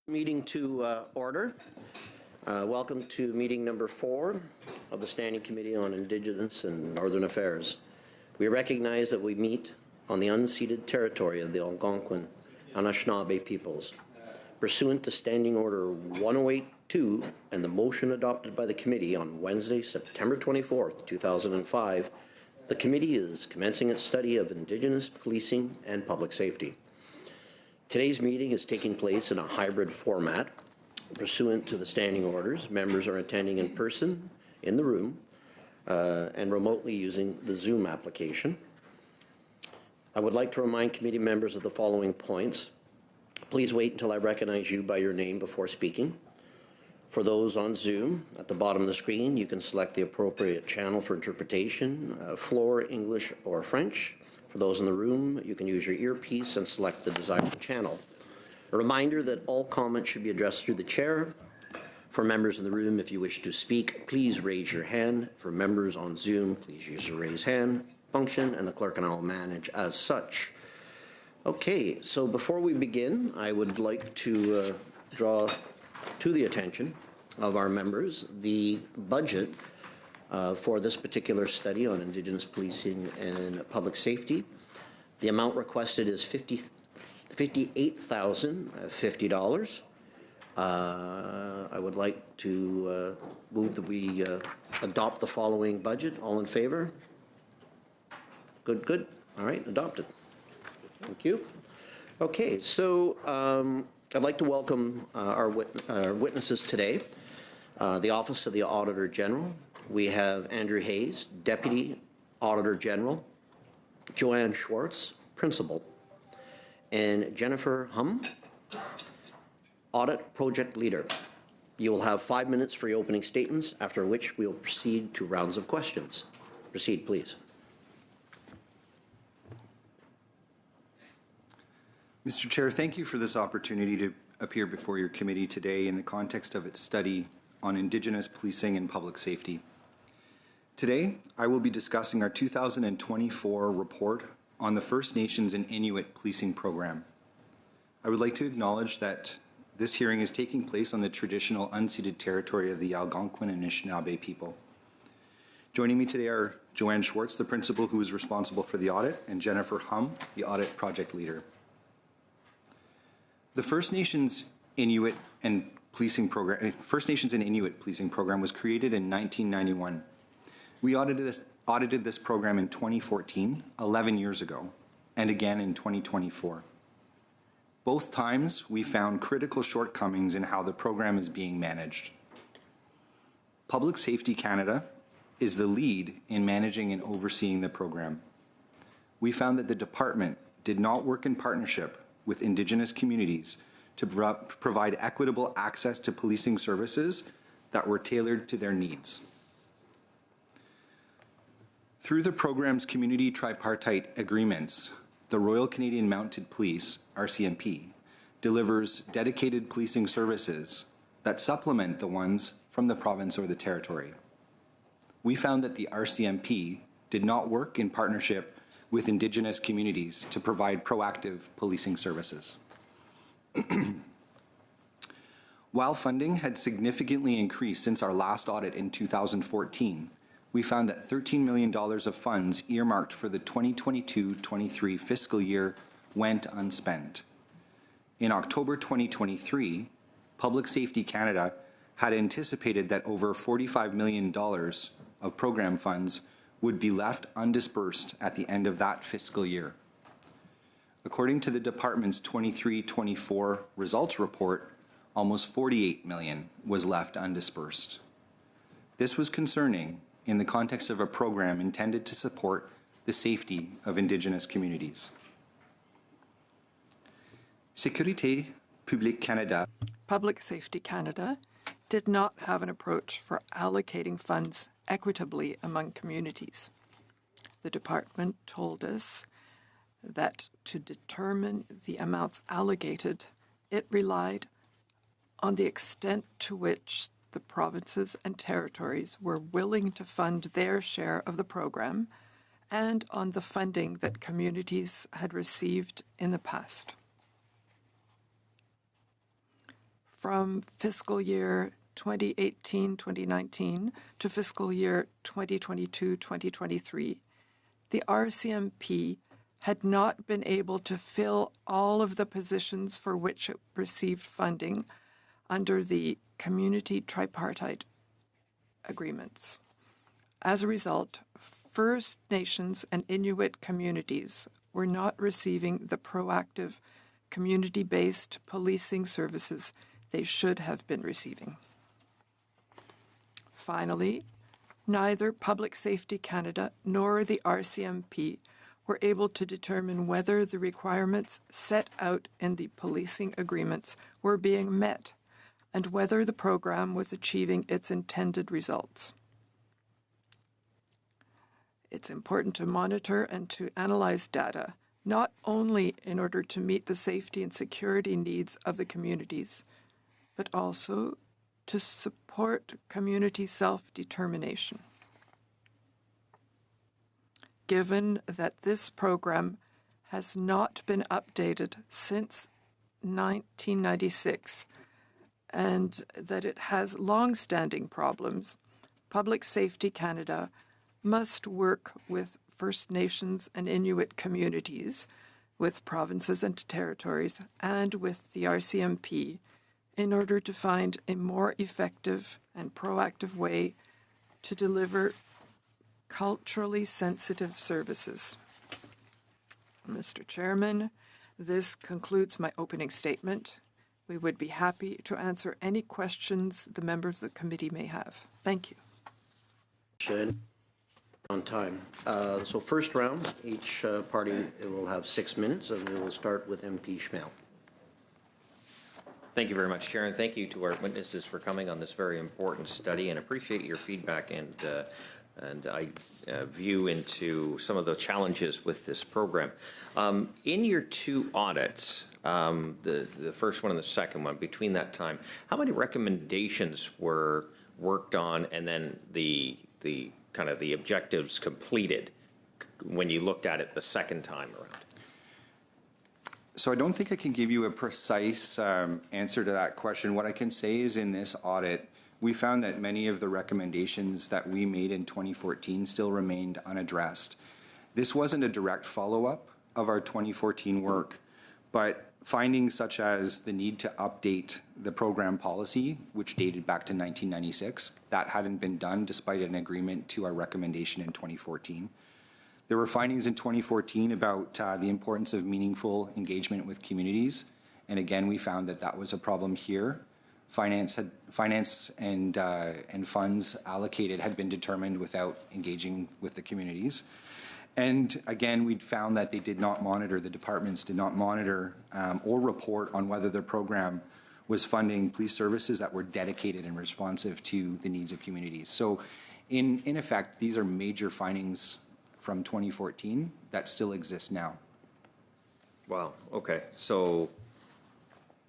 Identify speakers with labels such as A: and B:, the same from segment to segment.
A: Meeting to order. Welcome to meeting number 4 of the Standing Committee on Indigenous and Northern Affairs. We recognize that we meet on the unceded territory of the Algonquin and Anishinaabe peoples. Pursuant to Standing Order 1082 and the motion adopted by the committee on Wednesday, September 24th, 2005, the committee is commencing its study of Indigenous policing and public safety. Today's meeting is taking place in a hybrid format. Pursuant to the standing orders, members are attending in person in the room and remotely using the Zoom application. I would like to remind committee members of the following points. Please wait until I recognize you by your name before speaking. For those on Zoom, at the bottom of the screen, you can select the appropriate channel for interpretation, Floor, English, or French. For those in the room, you can use your earpiece and select the desired channel. A reminder that all comments should be addressed through the chair. For members in the room, if you wish to speak, please raise your hand. For members on Zoom, please use the raise hand function, and the clerk and I will manage as such. Okay, so before we begin, I would like to draw to the attention of our members the budget for this particular study on Indigenous policing and public safety. The amount requested is $58,050. I would like to move that we adopt the following budget. All in favor? Good, good. All right, adopted. Thank you. Okay, so I'd like to welcome our witnesses today. The Office of the Auditor General. We have Andrew Hayes, Deputy Auditor General, Joanne Schwartz, Principal, and Jennifer Hum, Audit Project Leader. You will have 5 minutes for your opening statements, after which we will proceed to rounds of questions. Proceed, please.
B: Mr. Chair, thank you for this opportunity to appear before your committee today in the context of its study on Indigenous policing and public safety. Today, I will be discussing our 2024 report on the First Nations and Inuit policing program. I would like to acknowledge that this hearing is taking place on the traditional unceded territory of the Algonquin and Anishinaabe people. Joining me today are Joanne Schwartz, the principal who is responsible for the audit, and Jennifer Hum, the audit project leader. The First Nations Inuit and Policing Program was created in 1991. We audited this program in 2014, 11 years ago, and again in 2024. Both times, we found critical shortcomings in how the program is being managed. Public Safety Canada is the lead in managing and overseeing the program. We found that the department did not work in partnership with Indigenous communities to provide equitable access to policing services that were tailored to their needs. Through the program's community tripartite agreements, the Royal Canadian Mounted Police, RCMP, delivers dedicated policing services that supplement the ones from the province or the territory. We found that the RCMP did not work in partnership with Indigenous communities to provide proactive policing services. While funding had significantly increased since our last audit in 2014, we found that $13 million of funds earmarked for the 2022-23 fiscal year went unspent. In October 2023, Public Safety Canada had anticipated that over $45 million of program funds would be left undispersed at the end of that fiscal year. According to the department's 23-24 results report, almost $48 million was left undispersed. This was concerning in the context of a program intended to support the safety of Indigenous communities. Sécurité Publique Canada.
C: Public Safety Canada did not have an approach for allocating funds equitably among communities. The department told us that to determine the amounts allocated, it relied on the extent to which the provinces and territories were willing to fund their share of the program and on the funding that communities had received in the past. from fiscal year 2018-2019 to fiscal year 2022-2023, the RCMP had not been able to fill all of the positions for which it received funding under the community tripartite agreements. As a result, First Nations and Inuit communities were not receiving the proactive, community-based policing services they should have been receiving. Finally, neither Public Safety Canada nor the RCMP were able to determine whether the requirements set out in the policing agreements were being met and whether the program was achieving its intended results. It's important to monitor and to analyze data, not only in order to meet the safety and security needs of the communities, but also to support community self-determination. Given that this program has not been updated since 1996 and that it has long-standing problems, Public Safety Canada must work with First Nations and Inuit communities, with provinces and territories, and with the RCMP in order to find a more effective and proactive way to deliver culturally sensitive services. Mr. Chairman, this concludes my opening statement. We would be happy to answer any questions the members of the committee may have. Thank you.
A: Should. On time. So first round, each party will have 6 minutes, and we will start with MP Schmel.
D: Thank you very much, Chair, and thank you to our witnesses for coming on this very important study, and appreciate your feedback and I view into some of the challenges with this program. In your two audits, the first one and the second one, between that time, how many recommendations were worked on, and then the kind of the objectives completed when you looked at it the second time around?
B: So I don't think I can give you a precise answer to that question. What I can say is in this audit, we found that many of the recommendations that we made in 2014 still remained unaddressed. This wasn't a direct follow-up of our 2014 work, but findings such as the need to update the program policy, which dated back to 1996, that hadn't been done despite an agreement to our recommendation in 2014. There were findings in 2014 about the importance of meaningful engagement with communities, and again, we found that that was a problem here. Finance and funds allocated had been determined without engaging with the communities. And again, we found that they did not monitor, the departments did not monitor or report on whether their program was funding police services that were dedicated and responsive to the needs of communities. So in effect, these are major findings from 2014 that still exist now.
D: Wow, okay. So,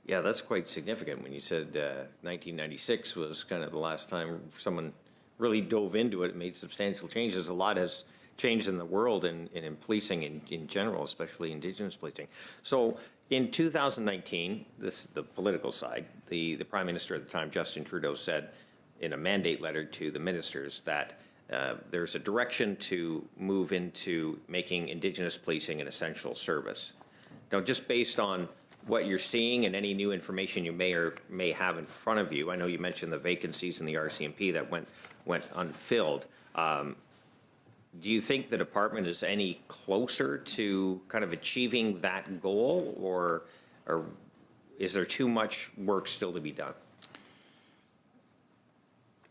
D: yeah, that's quite significant when you said 1996 was kind of the last time someone really dove into it and made substantial changes. A lot has changed in the world and in policing in general, especially Indigenous policing. So in 2019, this is the political side, the Prime Minister at the time, Justin Trudeau, said in a mandate letter to the ministers that there's a direction to move into making Indigenous policing an essential service. Now, just based on what you're seeing and any new information you may or may have in front of you, I know you mentioned the vacancies in the RCMP that went unfilled. Do you think the department is any closer to kind of achieving that goal, or is there too much work still to be done?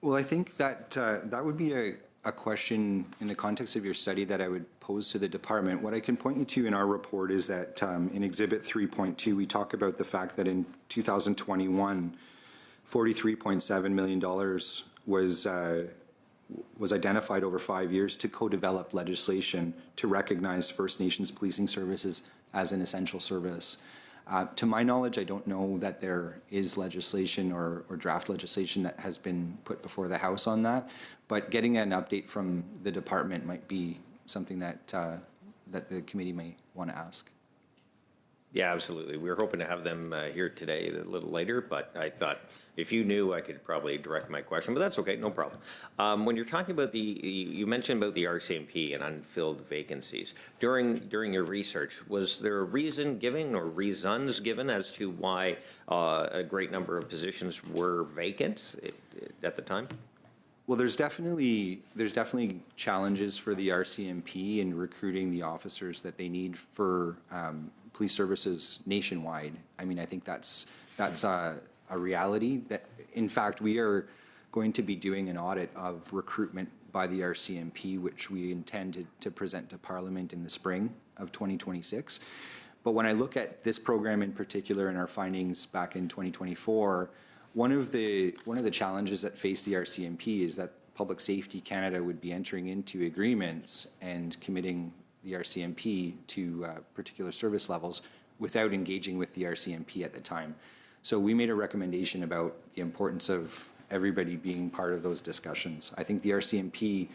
B: Well, I think that that would be a question in the context of your study that I would pose to the department. What I can point you to in our report is that in Exhibit 3.2, we talk about the fact that in 2021, $43.7 million was identified over 5 years to co-develop legislation to recognize First Nations policing services as an essential service. To my knowledge, I don't know that there is legislation or draft legislation that has been put before the House on that, but getting an update from the department might be something that that the committee may want to ask.
D: Yeah, absolutely. We were hoping to have them here today, a little later, but I thought if you knew, I could probably direct my question, but that's okay, no problem. When you're talking about you mentioned about the RCMP and unfilled vacancies. During your research, was there a reason given or reasons given as to why a great number of positions were vacant at the time?
B: Well, there's definitely challenges for the RCMP in recruiting the officers that they need for police services nationwide. I mean, I think that's a reality. That in fact, we are going to be doing an audit of recruitment by the RCMP, which we intend to present to Parliament in the spring of 2026. But when I look at this program in particular and our findings back in 2024. One of the challenges that face the RCMP is that Public Safety Canada would be entering into agreements and committing the RCMP to particular service levels without engaging with the RCMP at the time. So we made a recommendation about the importance of everybody being part of those discussions. I think the RCMP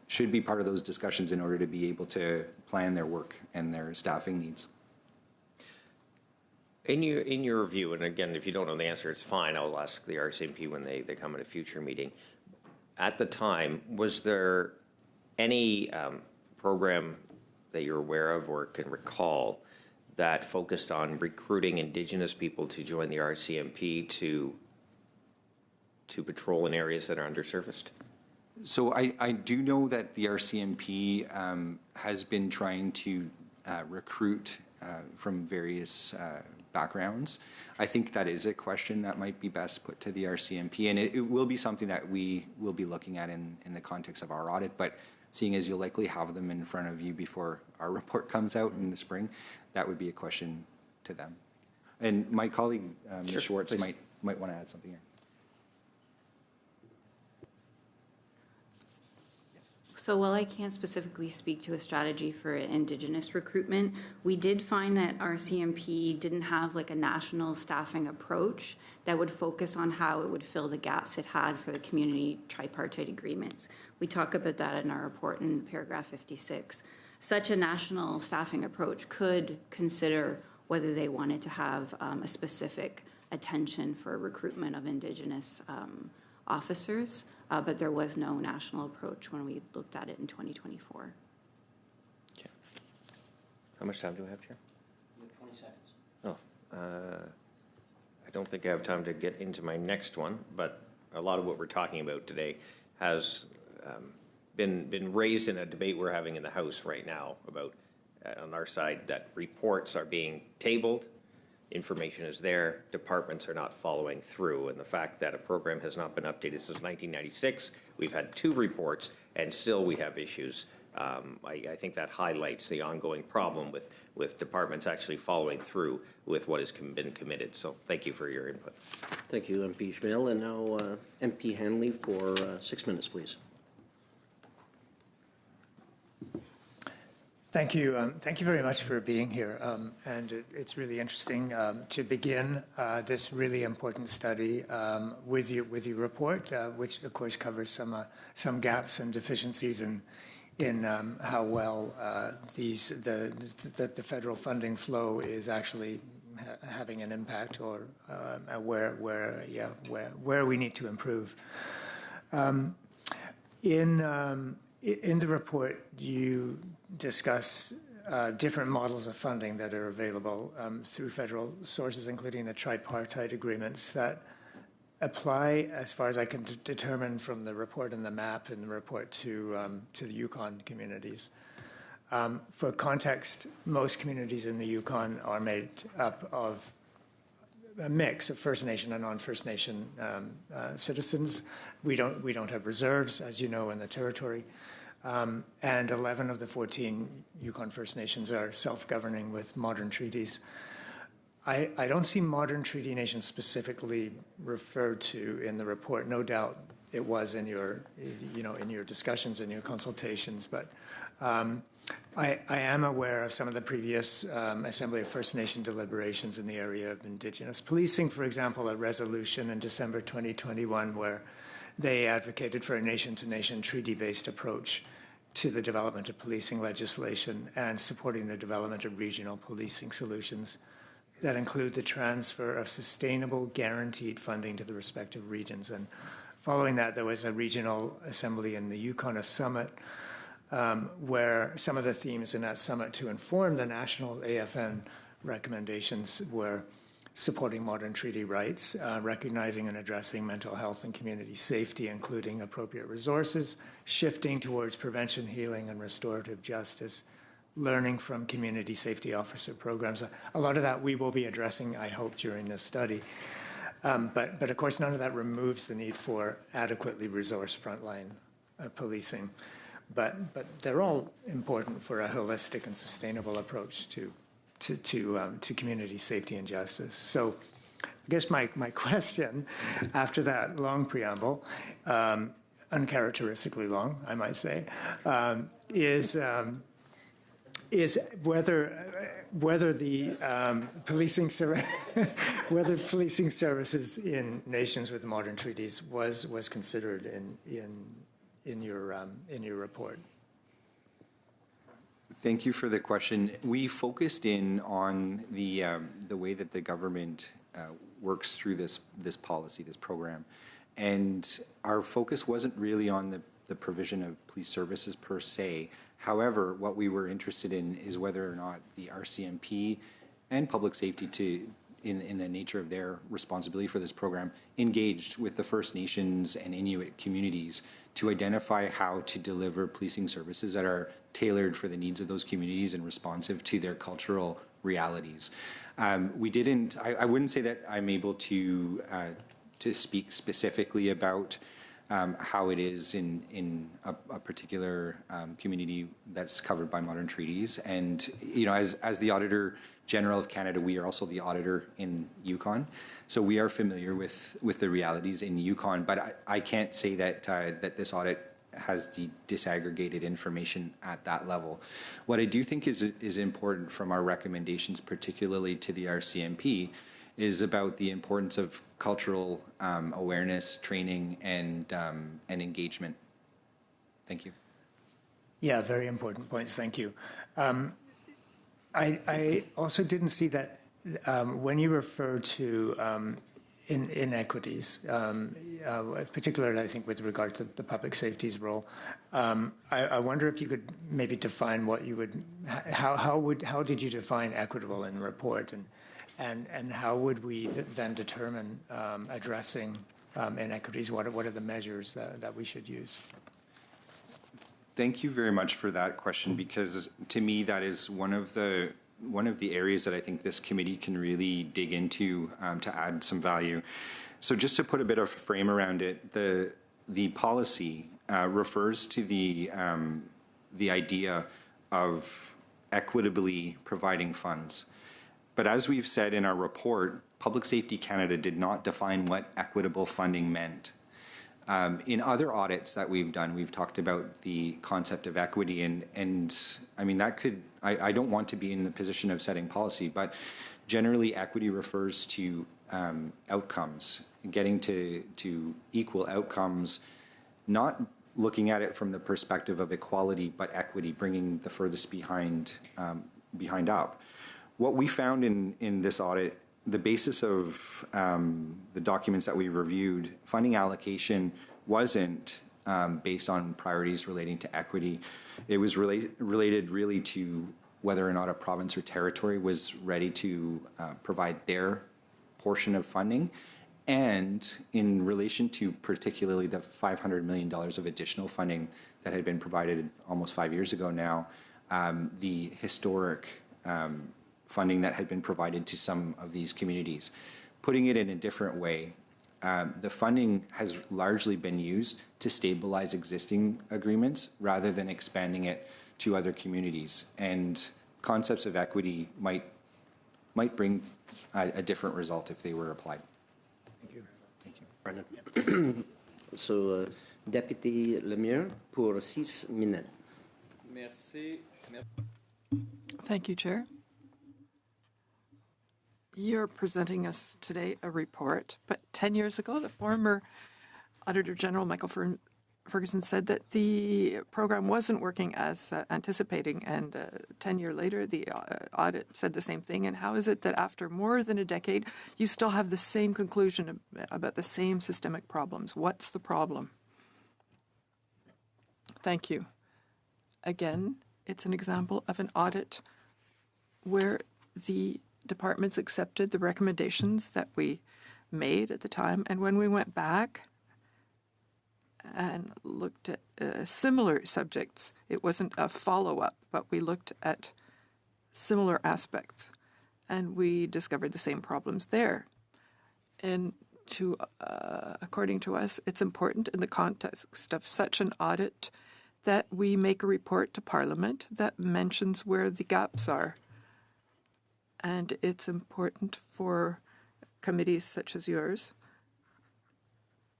B: should be part of those discussions in order to be able to plan their work and their staffing needs.
D: In your view, and again, if you don't know the answer, it's fine. I'll ask the RCMP when they come at a future meeting. At the time, was there any program that you're aware of or can recall that focused on recruiting Indigenous people to join the RCMP to patrol in areas that are underserviced?
B: So I do know that the RCMP has been trying to recruit from various backgrounds. I think that is a question that might be best put to the RCMP, and it will be something that we will be looking at in the context of our audit, but seeing as you'll likely have them in front of you before our report comes out in the spring, that would be a question to them. And my colleague, Ms. Schwartz, might want to add something here.
E: So while I can't specifically speak to a strategy for Indigenous recruitment, we did find that RCMP didn't have like a national staffing approach that would focus on how it would fill the gaps it had for the community tripartite agreements. We talk about that in our report in paragraph 56. Such a national staffing approach could consider whether they wanted to have a specific attention for recruitment of Indigenous officers, but there was no national approach when we looked at it in 2024.
D: Okay. How much time do we have, Chair?
A: You have 20 seconds.
D: Oh, I don't think I have time to get into my next one, but a lot of what we're talking about today has been raised in a debate we're having in the House right now about, on our side, that reports are being tabled. Information is there, departments are not following through, and the fact that a program has not been updated since 1996, we've had 2 reports, and still we have issues. I think that highlights the ongoing problem with departments actually following through with what has been committed. So thank you for your input.
A: Thank you, MP Schmale. And now MP Hanley for 6 minutes, please.
F: Thank you. Thank you very much for being here. And it's really interesting to begin this really important study with your report, which of course covers some gaps and deficiencies in how well the federal funding flow is actually having an impact, or where we need to improve. In the report, you discuss different models of funding that are available through federal sources, including the tripartite agreements that apply, as far as I can determine from the report and the map in the report, to the Yukon communities. For context, most communities in the Yukon are made up of a mix of First Nation and non-First Nation citizens. We don't have reserves, as you know, in the territory. And 11 of the 14 Yukon First Nations are self-governing with modern treaties. I don't see modern treaty nations specifically referred to in the report. No doubt it was in your discussions and your consultations, but I am aware of some of the previous Assembly of First Nation deliberations in the area of Indigenous policing. For example, a resolution in December 2021 where they advocated for a nation-to-nation treaty-based approach to the development of policing legislation and supporting the development of regional policing solutions. that include the transfer of sustainable guaranteed funding to the respective regions. And following that, there was a regional assembly in the Yukon, a summit, where some of the themes in that summit to inform the national AFN recommendations were supporting modern treaty rights, recognizing and addressing mental health and community safety, including appropriate resources, shifting towards prevention, healing, and restorative justice, learning from community safety officer programs. A lot of that we will be addressing, I hope, during this study. But of course, none of that removes the need for adequately resourced frontline policing. But they're all important for a holistic and sustainable approach to community safety and justice. So I guess my question after that long preamble, uncharacteristically long, I might say, is whether the policing whether policing services in nations with modern treaties was considered in your report.
B: Thank you for the question. We focused in on the way that the government works through this policy, this program, and our focus wasn't really on the provision of police services per se. However, what we were interested in is whether or not the RCMP and public safety, in the nature of their responsibility for this program, engaged with the First Nations and Inuit communities to identify how to deliver policing services that are tailored for the needs of those communities and responsive to their cultural realities. I wouldn't say that I'm able to speak specifically about how it is in a particular community that's covered by modern treaties. And, as the Auditor General of Canada, we are also the auditor in Yukon. So we are familiar with the realities in Yukon, but I can't say that this audit has the disaggregated information at that level. What I do think is important from our recommendations, particularly to the RCMP, is about the importance of cultural awareness, training, and engagement. Thank you.
F: Yeah, very important points. Thank you. I also didn't see that when you refer to inequities, particularly I think with regard to the public safety's role, I wonder if you could maybe define what you would, how did you define equitable in the report, and how would we then determine addressing inequities? What are the measures that we should use?
B: Thank you very much for that question, because to me that is one of the areas that I think this committee can really dig into to add some value. So just to put a bit of frame around it, the policy refers to the idea of equitably providing funds. But as we've said in our report, Public Safety Canada did not define what equitable funding meant. In other audits that we've done, we've talked about the concept of equity, and I mean, that could, I don't want to be in the position of setting policy, but generally equity refers to outcomes, getting to equal outcomes, not looking at it from the perspective of equality, but equity, bringing the furthest behind up. What we found in this audit, the basis of the documents that we reviewed, funding allocation wasn't based on priorities relating to equity. It was related really to whether or not a province or territory was ready to provide their portion of funding, and in relation to particularly the $500 million of additional funding that had been provided almost 5 years ago now, the historic funding that had been provided to some of these communities. Putting it in a different way, the funding has largely been used to stabilize existing agreements rather than expanding it to other communities. And concepts of equity might bring a different result if they were applied.
F: Thank you.
B: Thank you.
A: Brendan. So, Deputy Lemire pour 6 minutes.
G: Merci.
C: Thank you, Chair. You're presenting us today a report, but 10 years ago, the former Auditor General Michael Ferguson said that the program wasn't working as anticipating, and 10 years later, the audit said the same thing. And how is it that after more than a decade, you still have the same conclusion about the same systemic problems? What's the problem? Thank you. Again, it's an example of an audit where the departments accepted the recommendations that we made at the time, and when we went back and looked at similar subjects, it wasn't a follow-up, but we looked at similar aspects, and we discovered the same problems there. And according to us, it's important in the context of such an audit that we make a report to Parliament that mentions where the gaps are. And it's important for committees such as yours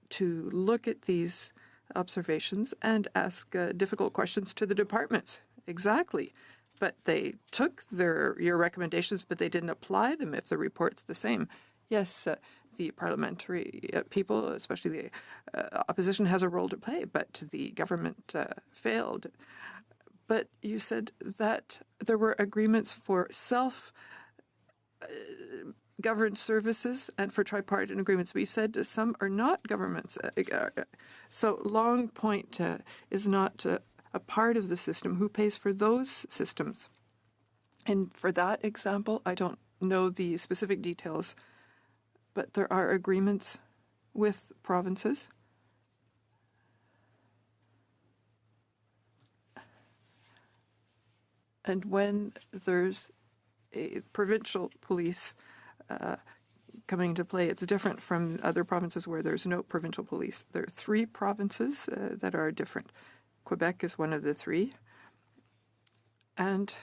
C: to look at these observations and ask difficult questions to the departments. Exactly. But they took your recommendations, but they didn't apply them if the report's the same. Yes, the parliamentary people, especially the opposition, has a role to play, but the government failed. But you said that there were agreements for governed services and for tripartite agreements. We said some are not governments. So Long Point is not a part of the system. Who pays for those systems? And for that example, I don't know the specific details, but there are agreements with provinces. And when there's a provincial police coming to play, it's different from other provinces where there's no provincial police. There are 3 provinces that are different. Quebec is one of the 3. And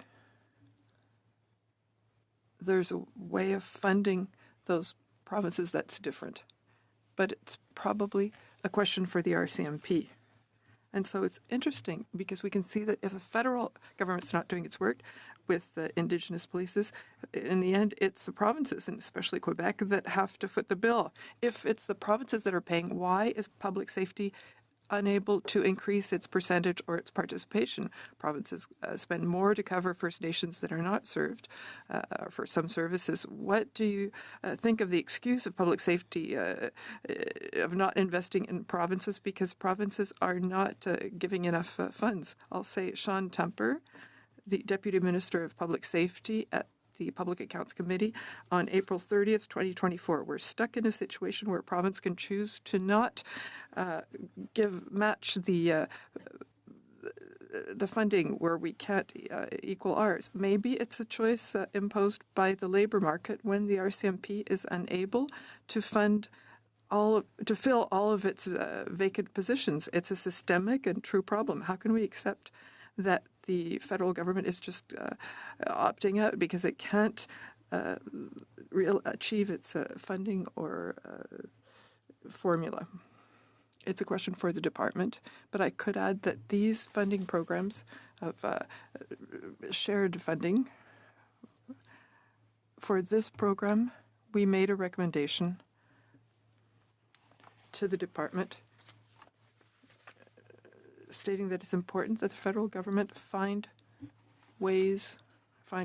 C: there's a way of funding those provinces that's different. But it's probably a question for the RCMP. And so it's interesting because we can see that if the federal government's not doing its work with the Indigenous polices, in the end, it's the provinces, and especially Quebec, that have to foot the bill. If it's the provinces that are paying, why is public safety unable to increase its percentage or its participation? Provinces spend more to cover First Nations that are not served for some services. What do you think of the excuse of public safety of not investing in provinces because provinces are not giving enough funds? I'll say Sean Tumper, the Deputy Minister of Public Safety at the Public Accounts Committee on April 30th, 2024. We're stuck in a situation where a province can choose to not match the funding where we can't equal ours. Maybe it's a choice imposed by the labour market when the RCMP is unable to fund to fill all of its vacant positions. It's a systemic and true problem. How can we accept that the federal government is just opting out because it can't achieve its funding or formula? It's a question for the department, but I could add that these funding programs of shared funding, for this program, we made a recommendation to the department stating that it's important that the federal government find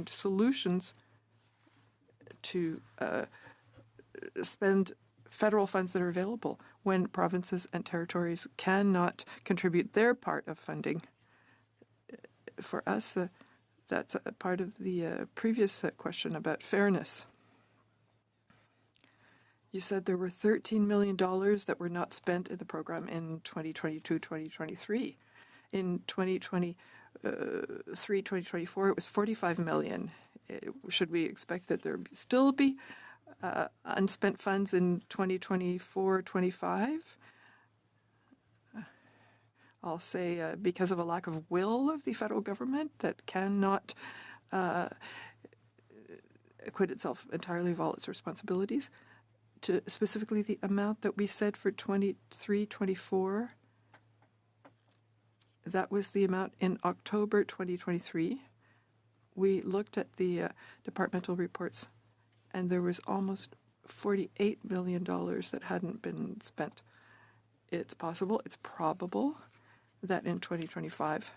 C: solutions to spend federal funds that are available when provinces and territories cannot contribute their part of funding. For us, that's a part of the previous question about fairness. You said there were $13 million that were not spent in the program in 2022-2023. In 2023-2024, it was $45 million. Should we expect that there still be unspent funds in 2024-25? I'll say because of a lack of will of the federal government that cannot acquit itself entirely of all its responsibilities. To specifically the amount that we said for 23-24, that was the amount in October 2023. We looked at the departmental reports, and there was almost $48 million that hadn't been spent. It's possible, it's probable that in 2025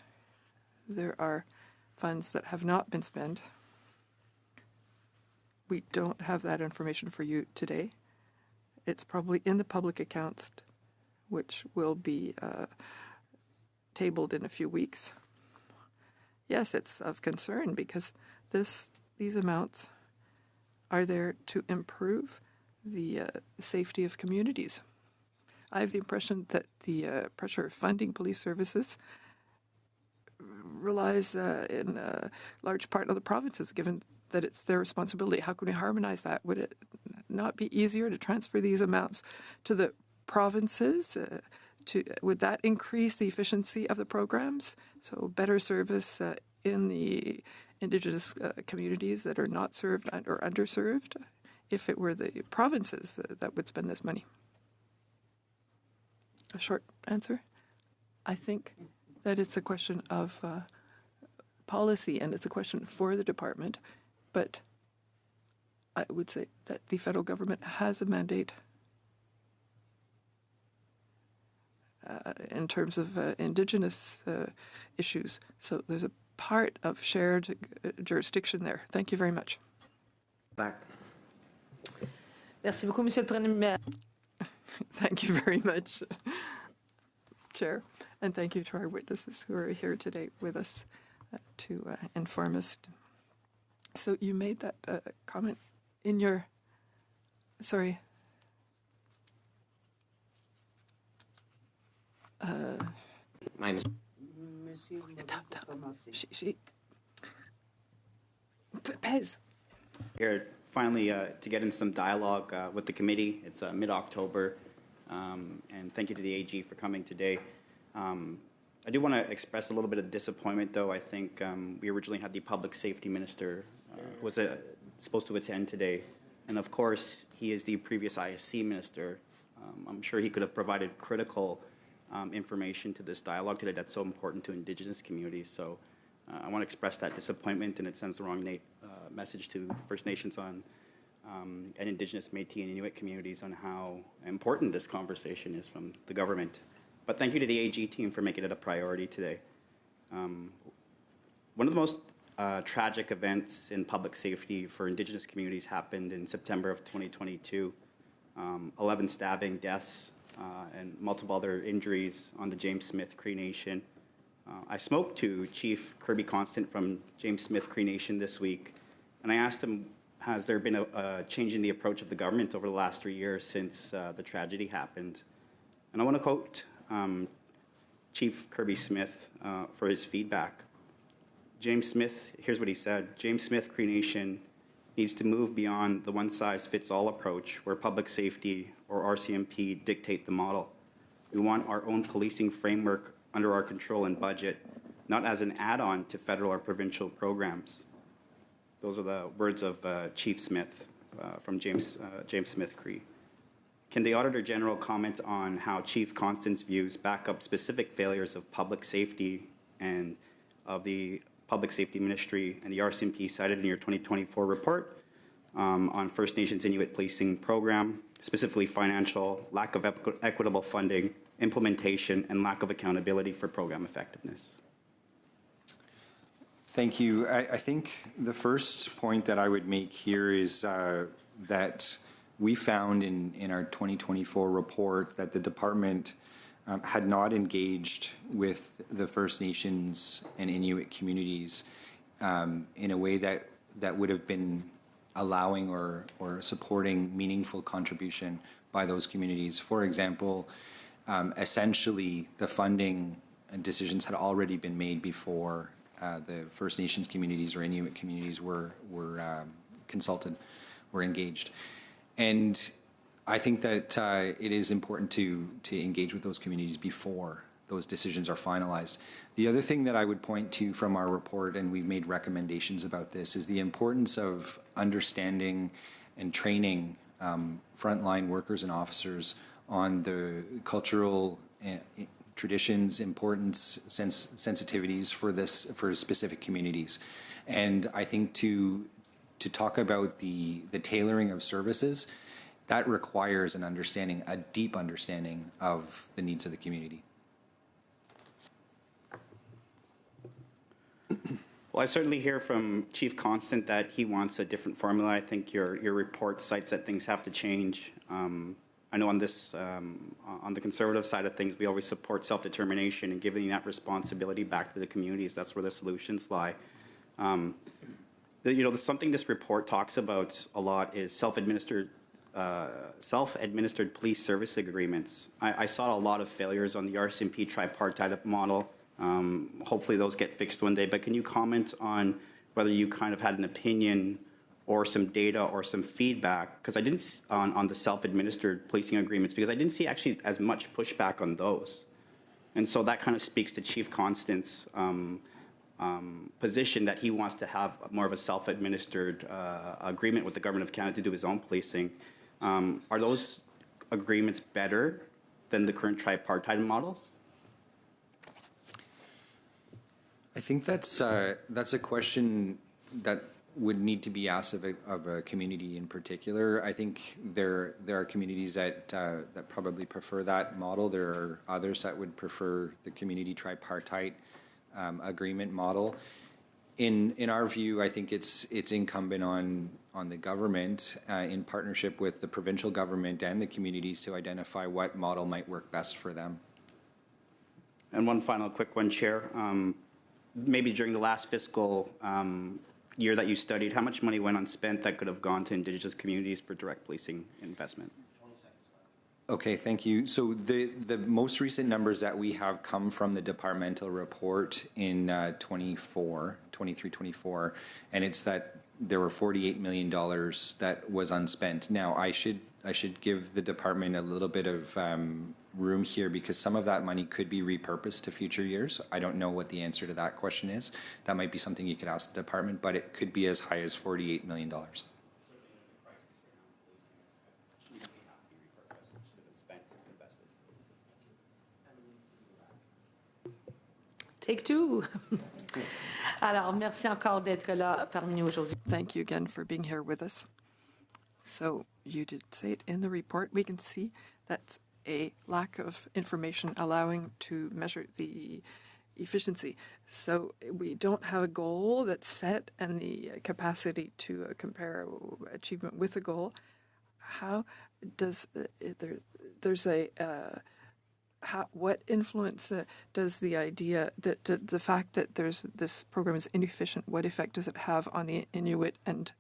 C: there are funds that have not been spent. We don't have that information for you today. It's probably in the public accounts, which will be tabled in a few weeks. Yes, it's of concern because these amounts are there to improve the safety of communities. I have the impression that the pressure of funding police services relies in large part on the provinces, given that it's their responsibility. How can we harmonize that? Would it not be easier to transfer these amounts to the provinces? Would that increase the efficiency of the programs? So better service in the Indigenous communities that are not served or underserved, if it were the provinces that would spend this money? A short answer? I think that it's a question of policy, and it's a question for the department, but I would say that the federal government has a mandate in terms of Indigenous issues. So there's a part of shared jurisdiction there. Thank you very much.
A: Back.
H: Merci beaucoup, Monsieur le Premier.
C: Thank you very much, Chair, and thank you to our witnesses who are here today with us to inform us. So you made that comment in your, sorry.
A: My mis-
C: Pez.
I: Here finally to get into some dialogue with the committee. It's mid-October, and thank you to the AG for coming today. I do want to express a little bit of disappointment, though. I think we originally had the public safety minister who was supposed to attend today, and of course he is the previous ISC minister. I'm sure he could have provided critical information to this dialogue today that's so important to Indigenous communities. So I want to express that disappointment, and it sends the wrong message to First Nations and Indigenous, Métis, and Inuit communities on how important this conversation is from the government. But thank you to the AG team for making it a priority today. One of the most tragic events in public safety for Indigenous communities happened in September of 2022. 11 stabbing deaths and multiple other injuries on the James Smith Cree Nation. I spoke to Chief Kirby Constant from James Smith Cree Nation this week, and I asked him, has there been a change in the approach of the government over the last 3 years since the tragedy happened? And I want to quote Chief Kirby Smith for his feedback. James Smith, here's what he said: James Smith Cree Nation needs to move beyond the one-size-fits-all approach where public safety or RCMP dictate the model. We want our own policing framework under our control and budget, not as an add-on to federal or provincial programs. Those are the words of Chief Smith from James Smith Cree. Can the Auditor General comment on how Chief Constant's views back up specific failures of public safety and of the Public Safety Ministry and the RCMP cited in your 2024 report on First Nations Inuit Policing Program, specifically financial, lack of equitable funding, implementation, and lack of accountability for program effectiveness?
B: Thank you. I think the first point that I would make here is that we found in our 2024 report that the department had not engaged with the First Nations and Inuit communities in a way that would have been allowing or supporting meaningful contribution by those communities. For example, essentially the funding decisions had already been made before the First Nations communities or Inuit communities were consulted, were engaged. And I think that it is important to engage with those communities before those decisions are finalized. The other thing that I would point to from our report, and we've made recommendations about this, is the importance of understanding and training frontline workers and officers on the cultural traditions, importance, sensitivities for specific communities. And I think to talk about the tailoring of services, that requires an understanding, a deep understanding of the needs of the community.
I: Well, I certainly hear from Chief Constant that he wants a different formula. I think your report cites that things have to change. I know on this, on the conservative side of things, we always support self-determination and giving that responsibility back to the communities. That's where the solutions lie. Something this report talks about a lot is self-administered police service agreements. I saw a lot of failures on the RCMP tripartite model. Hopefully those get fixed one day, but can you comment on whether you kind of had an opinion or some data or some feedback? Because I didn't, on the self-administered policing agreements, because I didn't see actually as much pushback on those. And so that kind of speaks to Chief Constant's position that he wants to have more of a self-administered agreement with the Government of Canada to do his own policing. Are those agreements better than the current tripartite models?
B: I think that's a question that would need to be asked of a community in particular. I think there are communities that probably prefer that model. There are others that would prefer the community tripartite agreement model. In our view, I think it's incumbent on the government in partnership with the provincial government and the communities to identify what model might work best for them.
I: And one final quick one, Chair. Maybe during the last fiscal year that you studied, how much money went unspent that could have gone to Indigenous communities for direct policing investment?
B: Okay, thank you. So the most recent numbers that we have come from the departmental report in 23-24, and it's that there were $48 million that was unspent. Now, I should give the department a little bit of room here because some of that money could be repurposed to future years. I don't know what the answer to that question is. That might be something you could ask the department, but it could be as high as $48 million.
H: Take two. Alors, merci encore d'être là parmi nous aujourd'hui.
C: Thank you again for being here with us. So you did say it in the report. We can see that's a lack of information allowing to measure the efficiency. So we don't have a goal that's set and the capacity to compare achievement with a goal. How does what influence does the idea that the fact that this program is inefficient, what effect does it have on the Inuit and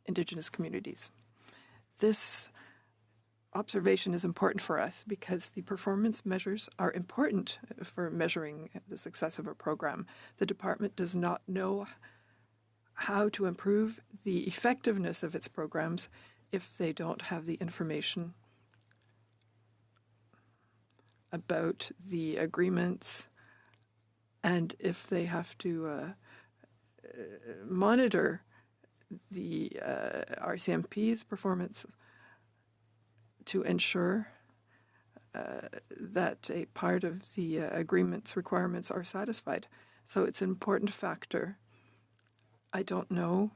C: Indigenous communities? This observation is important for us because the performance measures are important for measuring the success of a program. The department does not know how to improve the effectiveness of its programs if they don't have the information about the agreements and if they have to monitor the RCMP's performance to ensure that a part of the agreement's requirements are satisfied. So it's an important factor. I don't know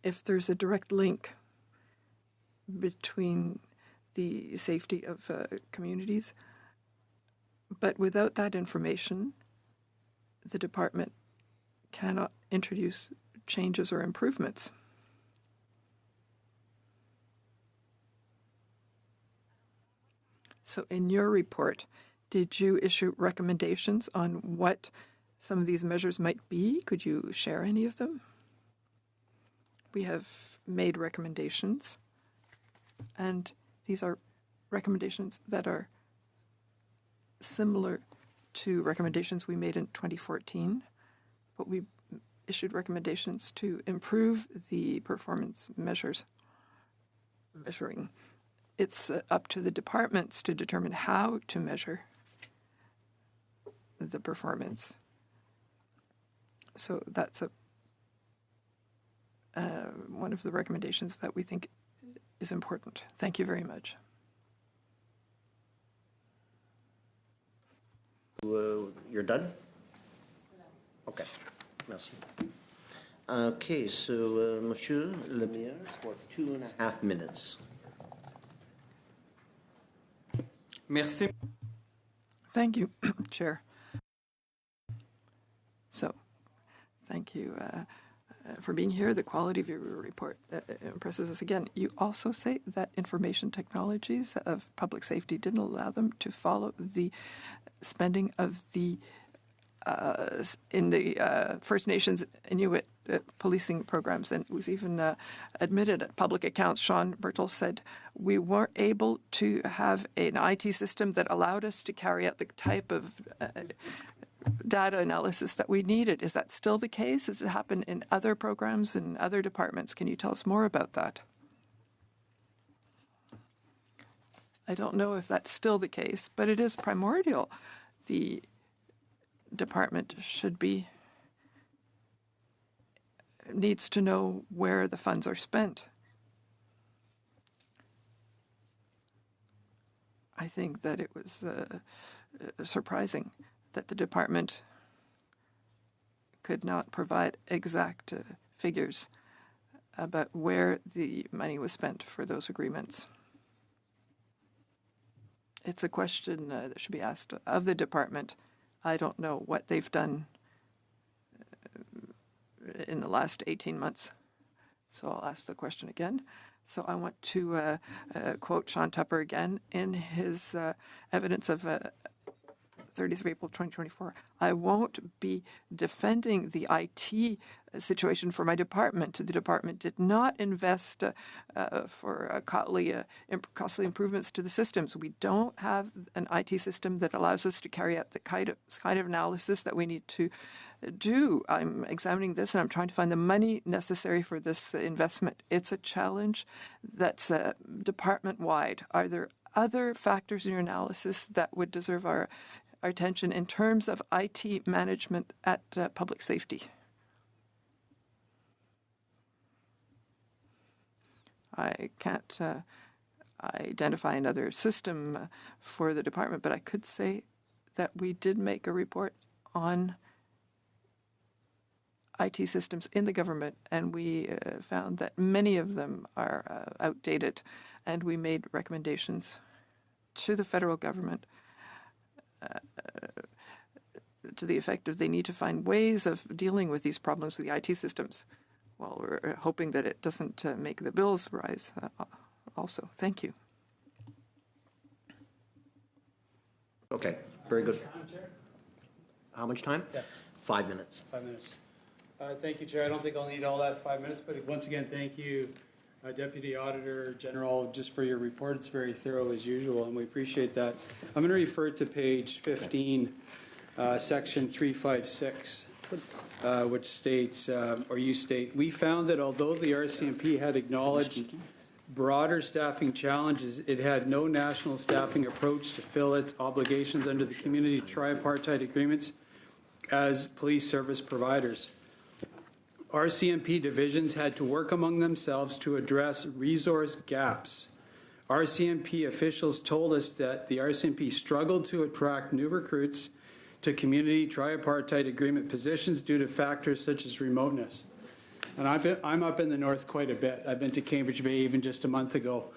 C: if there's a direct link between the safety of communities, but without that information, the department cannot introduce changes or improvements. So in your report, did you issue recommendations on what some of these measures might be? Could you share any of them? We have made recommendations, and these are recommendations that are similar to recommendations we made in 2014, but we issued recommendations to improve the performance measuring. It's up to the departments to determine how to measure the performance. So that's one of the recommendations that we think is important. Thank you very much.
A: You're done? Okay. Merci. Okay, so Monsieur Lemire for 2.5 minutes.
G: Merci.
C: Thank you, Chair. So, thank you for being here. The quality of your report impresses us again. You also say that information technologies of public safety didn't allow them to follow the spending of the in the First Nations Inuit policing programs, and it was even admitted at public accounts. Sean Bertel said we weren't able to have an IT system that allowed us to carry out the type of data analysis that we needed. Is that still the case? Does it happen in other programs and other departments? Can you tell us more about that? I don't know if that's still the case, but it is primordial. The department needs to know where the funds are spent. I think that it was surprising that the department could not provide exact figures about where the money was spent for those agreements. It's a question that should be asked of the department. I don't know what they've done in the last 18 months, so I'll ask the question again. So I want to quote Sean Tupper again in his evidence of 30th of April 2024. I won't be defending the IT situation for my department. The department did not invest for costly improvements to the systems. We don't have an IT system that allows us to carry out the kind of analysis that we need to do. I'm examining this and I'm trying to find the money necessary for this investment. It's a challenge that's department-wide. Are there other factors in your analysis that would deserve our attention in terms of IT management at public safety? I can't identify another system for the department, but I could say that we did make a report on IT systems in the government, and we found that many of them are outdated, and we made recommendations to the federal government to the effect of they need to find ways of dealing with these problems with the IT systems. Well, we're hoping that it doesn't make the bills rise also. Thank you.
A: Okay, very good. How much time?
G: Yeah.
A: 5 minutes.
G: 5 minutes. Thank you, Chair. I don't think I'll need all that 5 minutes, but once again, thank you, Deputy Auditor General, just for your report. It's very thorough as usual, and we appreciate that. I'm going to refer to page 15, section 356, which states, or you state, we found that although the RCMP had acknowledged broader staffing challenges, it had no national staffing approach to fill its obligations under the community tripartite agreements as police service providers. RCMP divisions had to work among themselves to address resource gaps. RCMP officials told us that the RCMP struggled to attract new recruits to community tripartite agreement positions due to factors such as remoteness. And I'm up in the north quite a bit. I've been to Cambridge Bay even just a month ago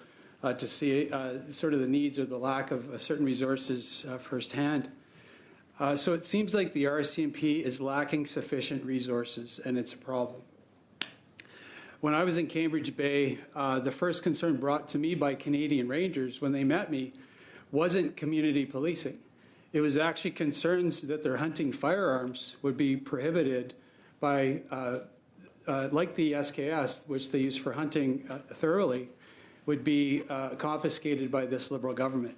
G: to see sort of the needs or the lack of certain resources firsthand. So it seems like the RCMP is lacking sufficient resources, and it's a problem. When I was in Cambridge Bay, the first concern brought to me by Canadian Rangers when they met me wasn't community policing. It was actually concerns that their hunting firearms would be prohibited by, like the SKS, which they use for hunting thoroughly, would be confiscated by this Liberal government.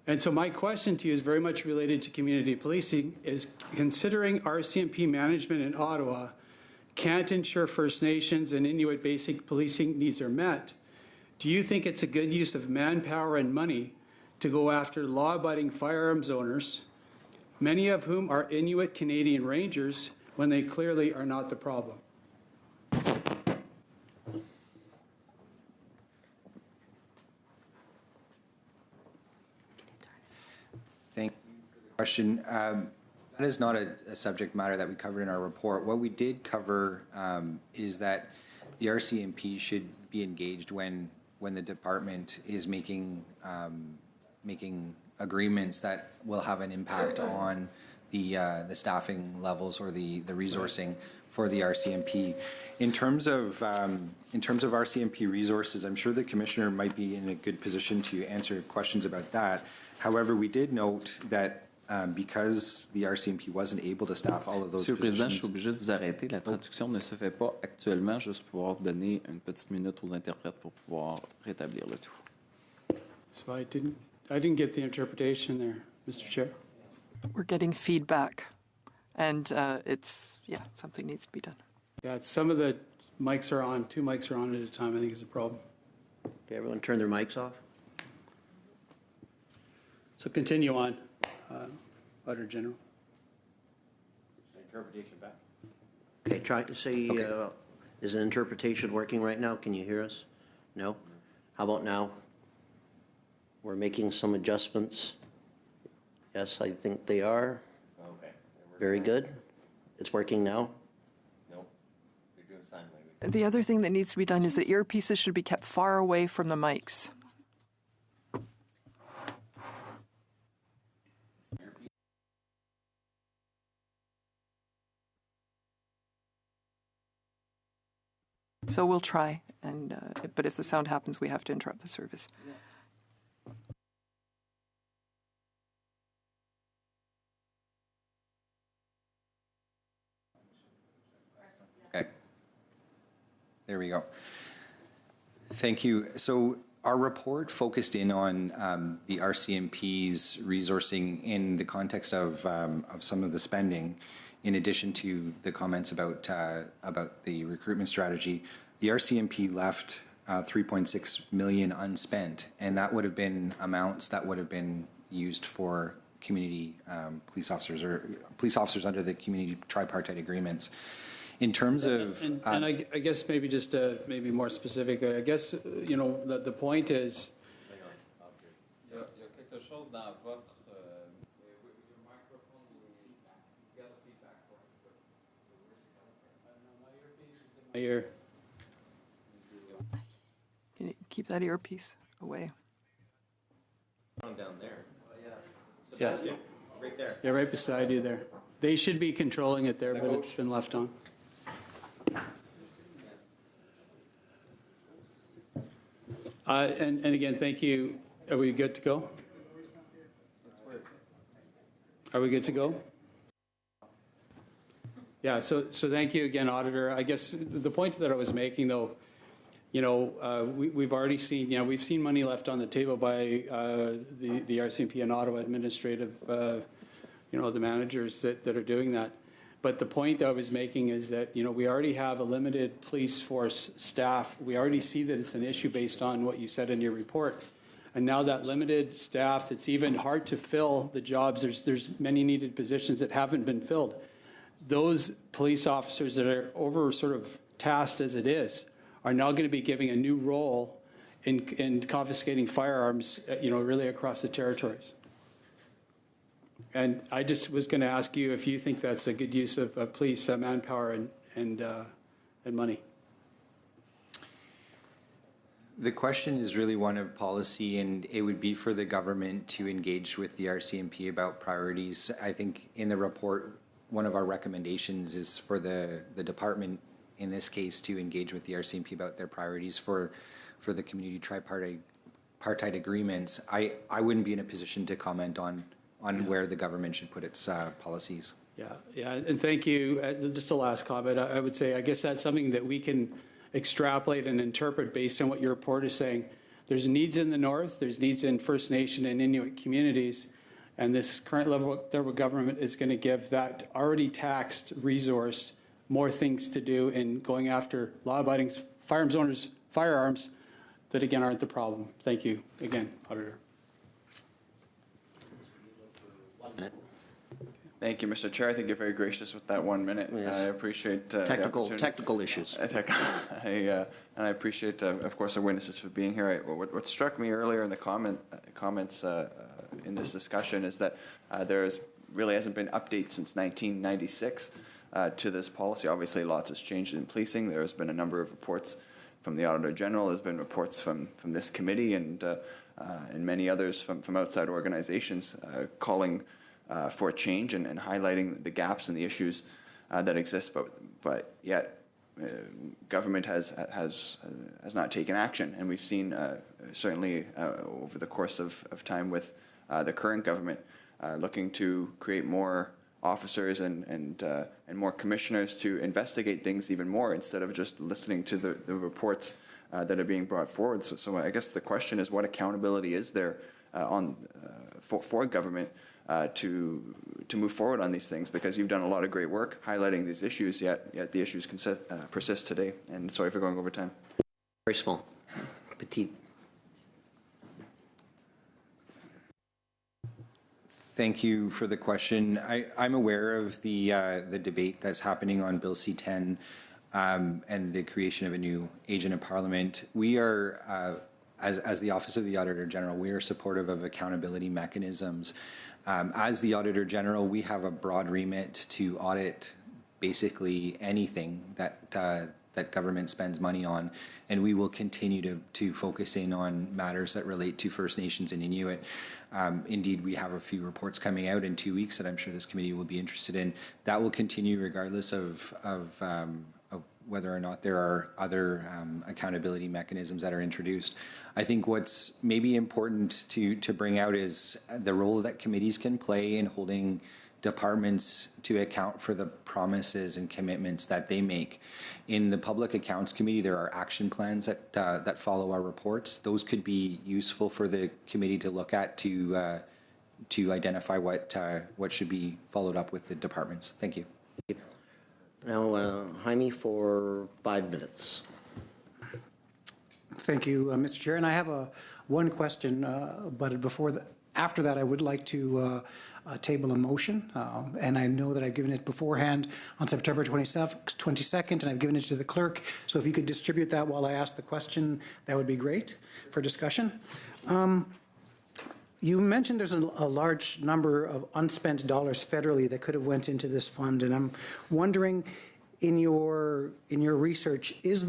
G: And so my question to you is very much related to community policing, is considering RCMP management in Ottawa can't ensure First Nations and Inuit basic policing needs are met, do you think it's a good use of manpower and money to go after law-abiding firearms owners, many of whom are Inuit Canadian Rangers, when they clearly are not the problem?
B: Thank you for the question. That is not a subject matter that we covered in our report. What we did cover is that the RCMP should be engaged when the department is making agreements that will have an impact on the staffing levels or the resourcing for the RCMP. In terms of RCMP resources, I'm sure the Commissioner might be in a good position to answer questions about that. However, we did note that because the RCMP wasn't able to staff all of those
J: Monsieur le Président, je
B: positions.
J: suis obligé de vous arrêter. La traduction ne se fait pas actuellement, juste pour pouvoir donner une petite minute aux interprètes pour pouvoir rétablir le tout.
G: So I didn't get the interpretation there, Mr. Chair.
C: We're getting feedback, and something needs to be done.
G: Yeah, some of the mics are on, 2 mics are on at a time, I think is a problem.
A: Okay, everyone turn their mics off.
G: So continue on, Auditor General.
D: Interpretation back.
A: Okay, try to say, is the interpretation working right now? Can you hear us? No? How about now? We're making some adjustments. Yes, I think they are.
D: Okay.
A: Very good. It's working now.
D: Nope. You're doing sign language.
C: The other thing that needs to be done is that earpieces should be kept far away from the mics. So we'll try, but if the sound happens, we have to interrupt the service.
B: Okay. There we go. Thank you. So our report focused in on the RCMP's resourcing in the context of some of the spending. In addition to the comments about the recruitment strategy, the RCMP left 3.6 million unspent, and that would have been amounts that would have been used for community police officers or police officers under the community tripartite agreements. In terms of,
G: and I guess maybe just maybe more specific. I guess the point is. Ear.
C: Can you keep that earpiece away?
D: Down there.
G: Yeah.
D: Right there.
G: Yeah, right beside you there. They should be controlling it there, but it's been left on. And again, thank you. Are we good to go? Are we good to go? Yeah, so thank you again, Auditor. I guess the point that I was making, though, we've already seen, we've seen money left on the table by the RCMP and Ottawa administrative, the managers that are doing that. But the point I was making is that, we already have a limited police force staff. We already see that it's an issue based on what you said in your report. And now that limited staff, it's even hard to fill the jobs. There's many needed positions that haven't been filled. Those police officers that are over sort of tasked as it is are now going to be giving a new role in confiscating firearms, really across the territories. And I just was going to ask you if you think that's a good use of police manpower and money.
B: the question is really one of policy, and it would be for the government to engage with the RCMP about priorities. I think in the report, one of our recommendations is for the department, in this case, to engage with the RCMP about their priorities for the community tripartite agreements. I wouldn't be in a position to comment on where the government should put its policies.
G: Yeah, and thank you. Just a last comment. I would say, I guess that's something that we can extrapolate and interpret based on what your report is saying. There's needs in the north, there's needs in First Nation and Inuit communities, and this current level of government is going to give that already taxed resource more things to do in going after law-abiding firearms owners' firearms that, again, aren't the problem. Thank you again, Auditor.
K: Thank you, Mr. Chair. I think you're very gracious with that 1 minute.
A: Yes.
K: I appreciate
A: technical issues.
K: And I appreciate, of course, our witnesses for being here. What struck me earlier in the comments in this discussion is that there really hasn't been updates since 1996 to this policy. Obviously, lots has changed in policing. There has been a number of reports from the Auditor General. There's been reports from this committee and many others from outside organizations calling for change and highlighting the gaps and the issues that exist, but yet government has not taken action, and we've seen certainly over the course of time with the current government looking to create more officers and more commissioners to investigate things even more instead of just listening to the reports that are being brought forward. So I guess the question is, what accountability is there for government to move forward on these things? Because you've done a lot of great work highlighting these issues, yet the issues persist today. And sorry for going over time.
A: Very small. Petite.
B: Thank you for the question. I'm aware of the debate that's happening on Bill C-10 and the creation of a new agent of parliament. We are, as the Office of the Auditor General, we are supportive of accountability mechanisms. As the Auditor General, we have a broad remit to audit basically anything that government spends money on, and we will continue to focus in on matters that relate to First Nations and Inuit. Indeed, we have a few reports coming out in 2 weeks that I'm sure this committee will be interested in. That will continue regardless of whether or not there are other accountability mechanisms that are introduced. I think what's maybe important to bring out is the role that committees can play in holding departments to account for the promises and commitments that they make. In the Public Accounts Committee, there are action plans that follow our reports. Those could be useful for the committee to look at to identify what should be followed up with the departments. Thank you.
A: Now, Jaime for 5 minutes.
L: Thank you, Mr. Chair. And I have one question, but after that, I would like to table a motion. And I know that I've given it beforehand on September 22nd, and I've given it to the clerk. So if you could distribute that while I ask the question, that would be great for discussion. You mentioned there's a large number of unspent dollars federally that could have went into this fund, and I'm wondering, in your research, is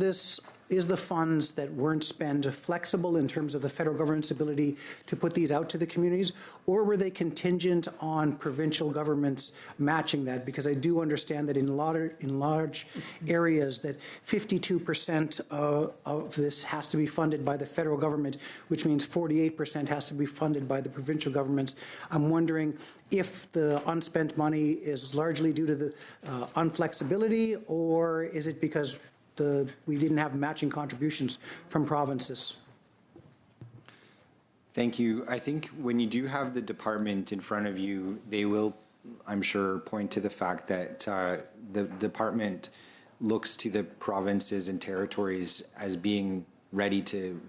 L: the funds that weren't spent flexible in terms of the federal government's ability to put these out to the communities, or were they contingent on provincial governments matching that? Because I do understand that in large areas that 52% of this has to be funded by the federal government, which means 48% has to be funded by the provincial governments. I'm wondering if the unspent money is largely due to the unflexibility, or is it because we didn't have matching contributions from provinces?
B: Thank you. I think when you do have the department in front of you, they will, I'm sure, point to the fact that the department looks to the provinces and territories as being ready to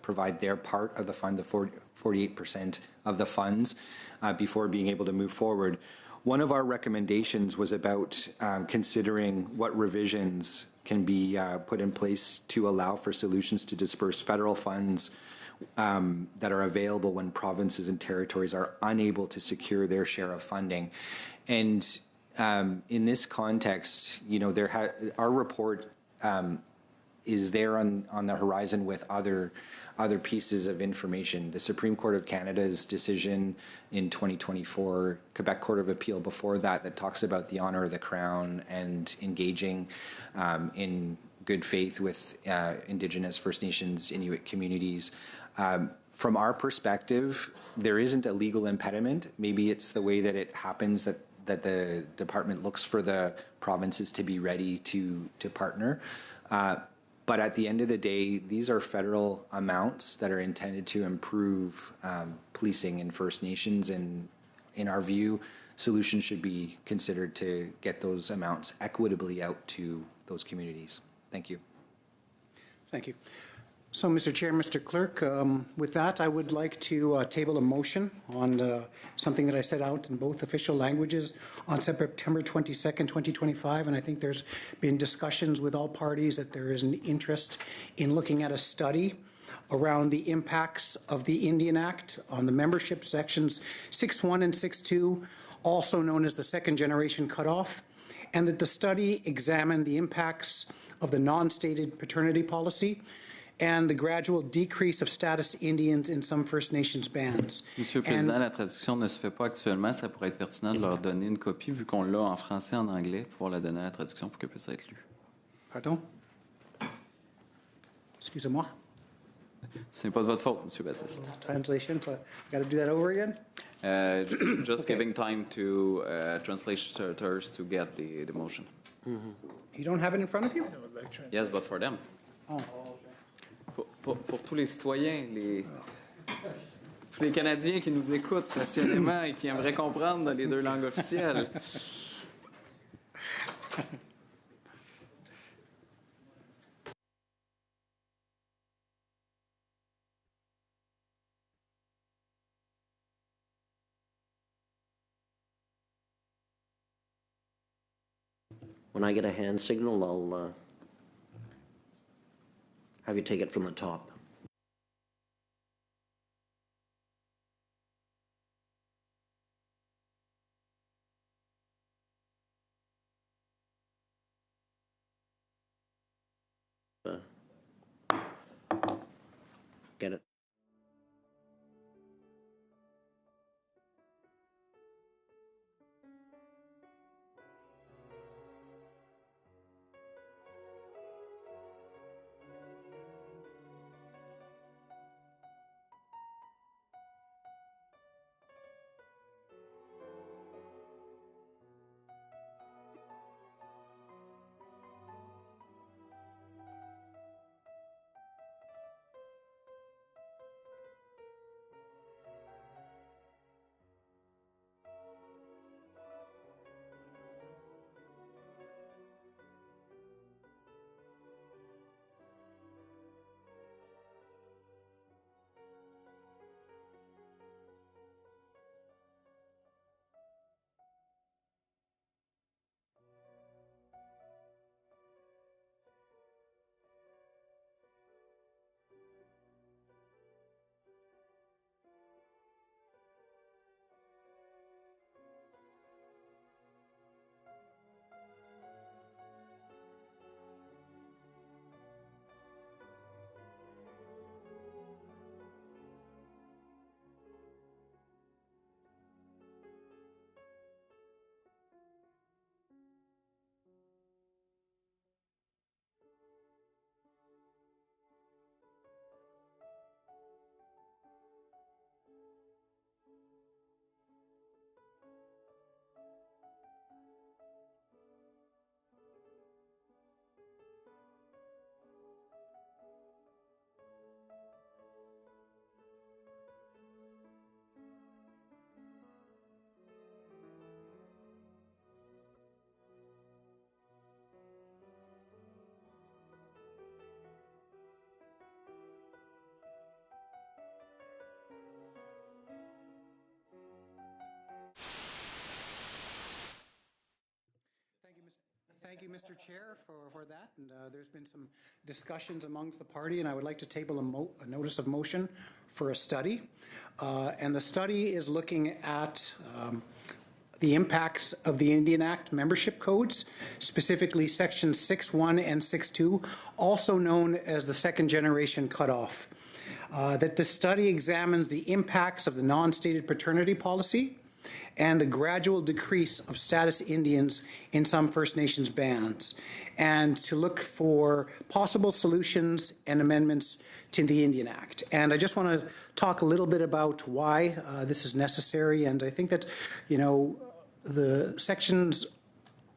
B: provide their part of the fund, the 48% of the funds, before being able to move forward. One of our recommendations was about considering what revisions can be put in place to allow for solutions to disperse federal funds that are available when provinces and territories are unable to secure their share of funding. And in this context, our report is there on the horizon with other pieces of information. The Supreme Court of Canada's decision in 2024, Quebec Court of Appeal before that talks about the honor of the Crown and engaging in good faith with Indigenous, First Nations, Inuit communities. From our perspective, there isn't a legal impediment. Maybe it's the way that it happens that the department looks for the provinces to be ready to partner. But at the end of the day, these are federal amounts that are intended to improve policing in First Nations, and in our view, solutions should be considered to get those amounts equitably out to those communities. Thank you.
L: Thank you. So, Mr. Chair, Mr. Clerk, with that, I would like to table a motion on something that I set out in both official languages on September 22nd, 2025, and I think there's been discussions with all parties that there is an interest in looking at a study around the impacts of the Indian Act on the membership sections 6.1 and 6.2, also known as the second generation cutoff, and that the study examine the impacts of the non-stated paternity policy and the gradual decrease of status Indians in some First Nations bands.
J: Monsieur le Président, la traduction ne se fait pas actuellement. Ça pourrait être pertinent de leur donner une copie, vu qu'on l'a en français et en anglais, pouvoir la donner à la traduction pour qu'elle puisse être lue.
L: Pardon? Excusez-moi.
J: Ce n'est pas de votre faute, Monsieur Baptiste.
L: Translation, so I got to do that over again?
J: Just
L: Okay.
J: giving time to translators to get the motion.
L: You don't have it in front of you?
J: Yes, but for them.
L: Oh.
J: Pour tous les citoyens, tous les Canadiens qui nous écoutent passionnément et qui aimeraient comprendre dans les deux langues officielles.
A: When I get a hand signal, I'll have you take it from the top. Get it?
L: Thank you, Mr. Chair, for that. And there's been some discussions amongst the party, and I would like to table a notice of motion for a study. And the study is looking at the impacts of the Indian Act membership codes, specifically sections 6.1 and 6.2, also known as the second generation cutoff. That the study examines the impacts of the non-stated paternity policy and the gradual decrease of status Indians in some First Nations bands, and to look for possible solutions and amendments to the Indian Act. And I just want to talk a little bit about why this is necessary. And I think that, you know, the sections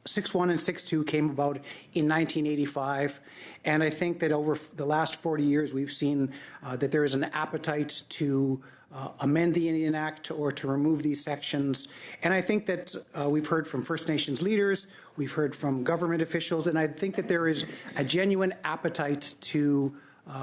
L: 6.1 and 6.2 came about in 1985, and I think that over the last 40 years we've seen that there is an appetite to amend the Indian Act or to remove these sections. And I think that we've heard from First Nations leaders, we've heard from government officials, and I think that there is a genuine appetite to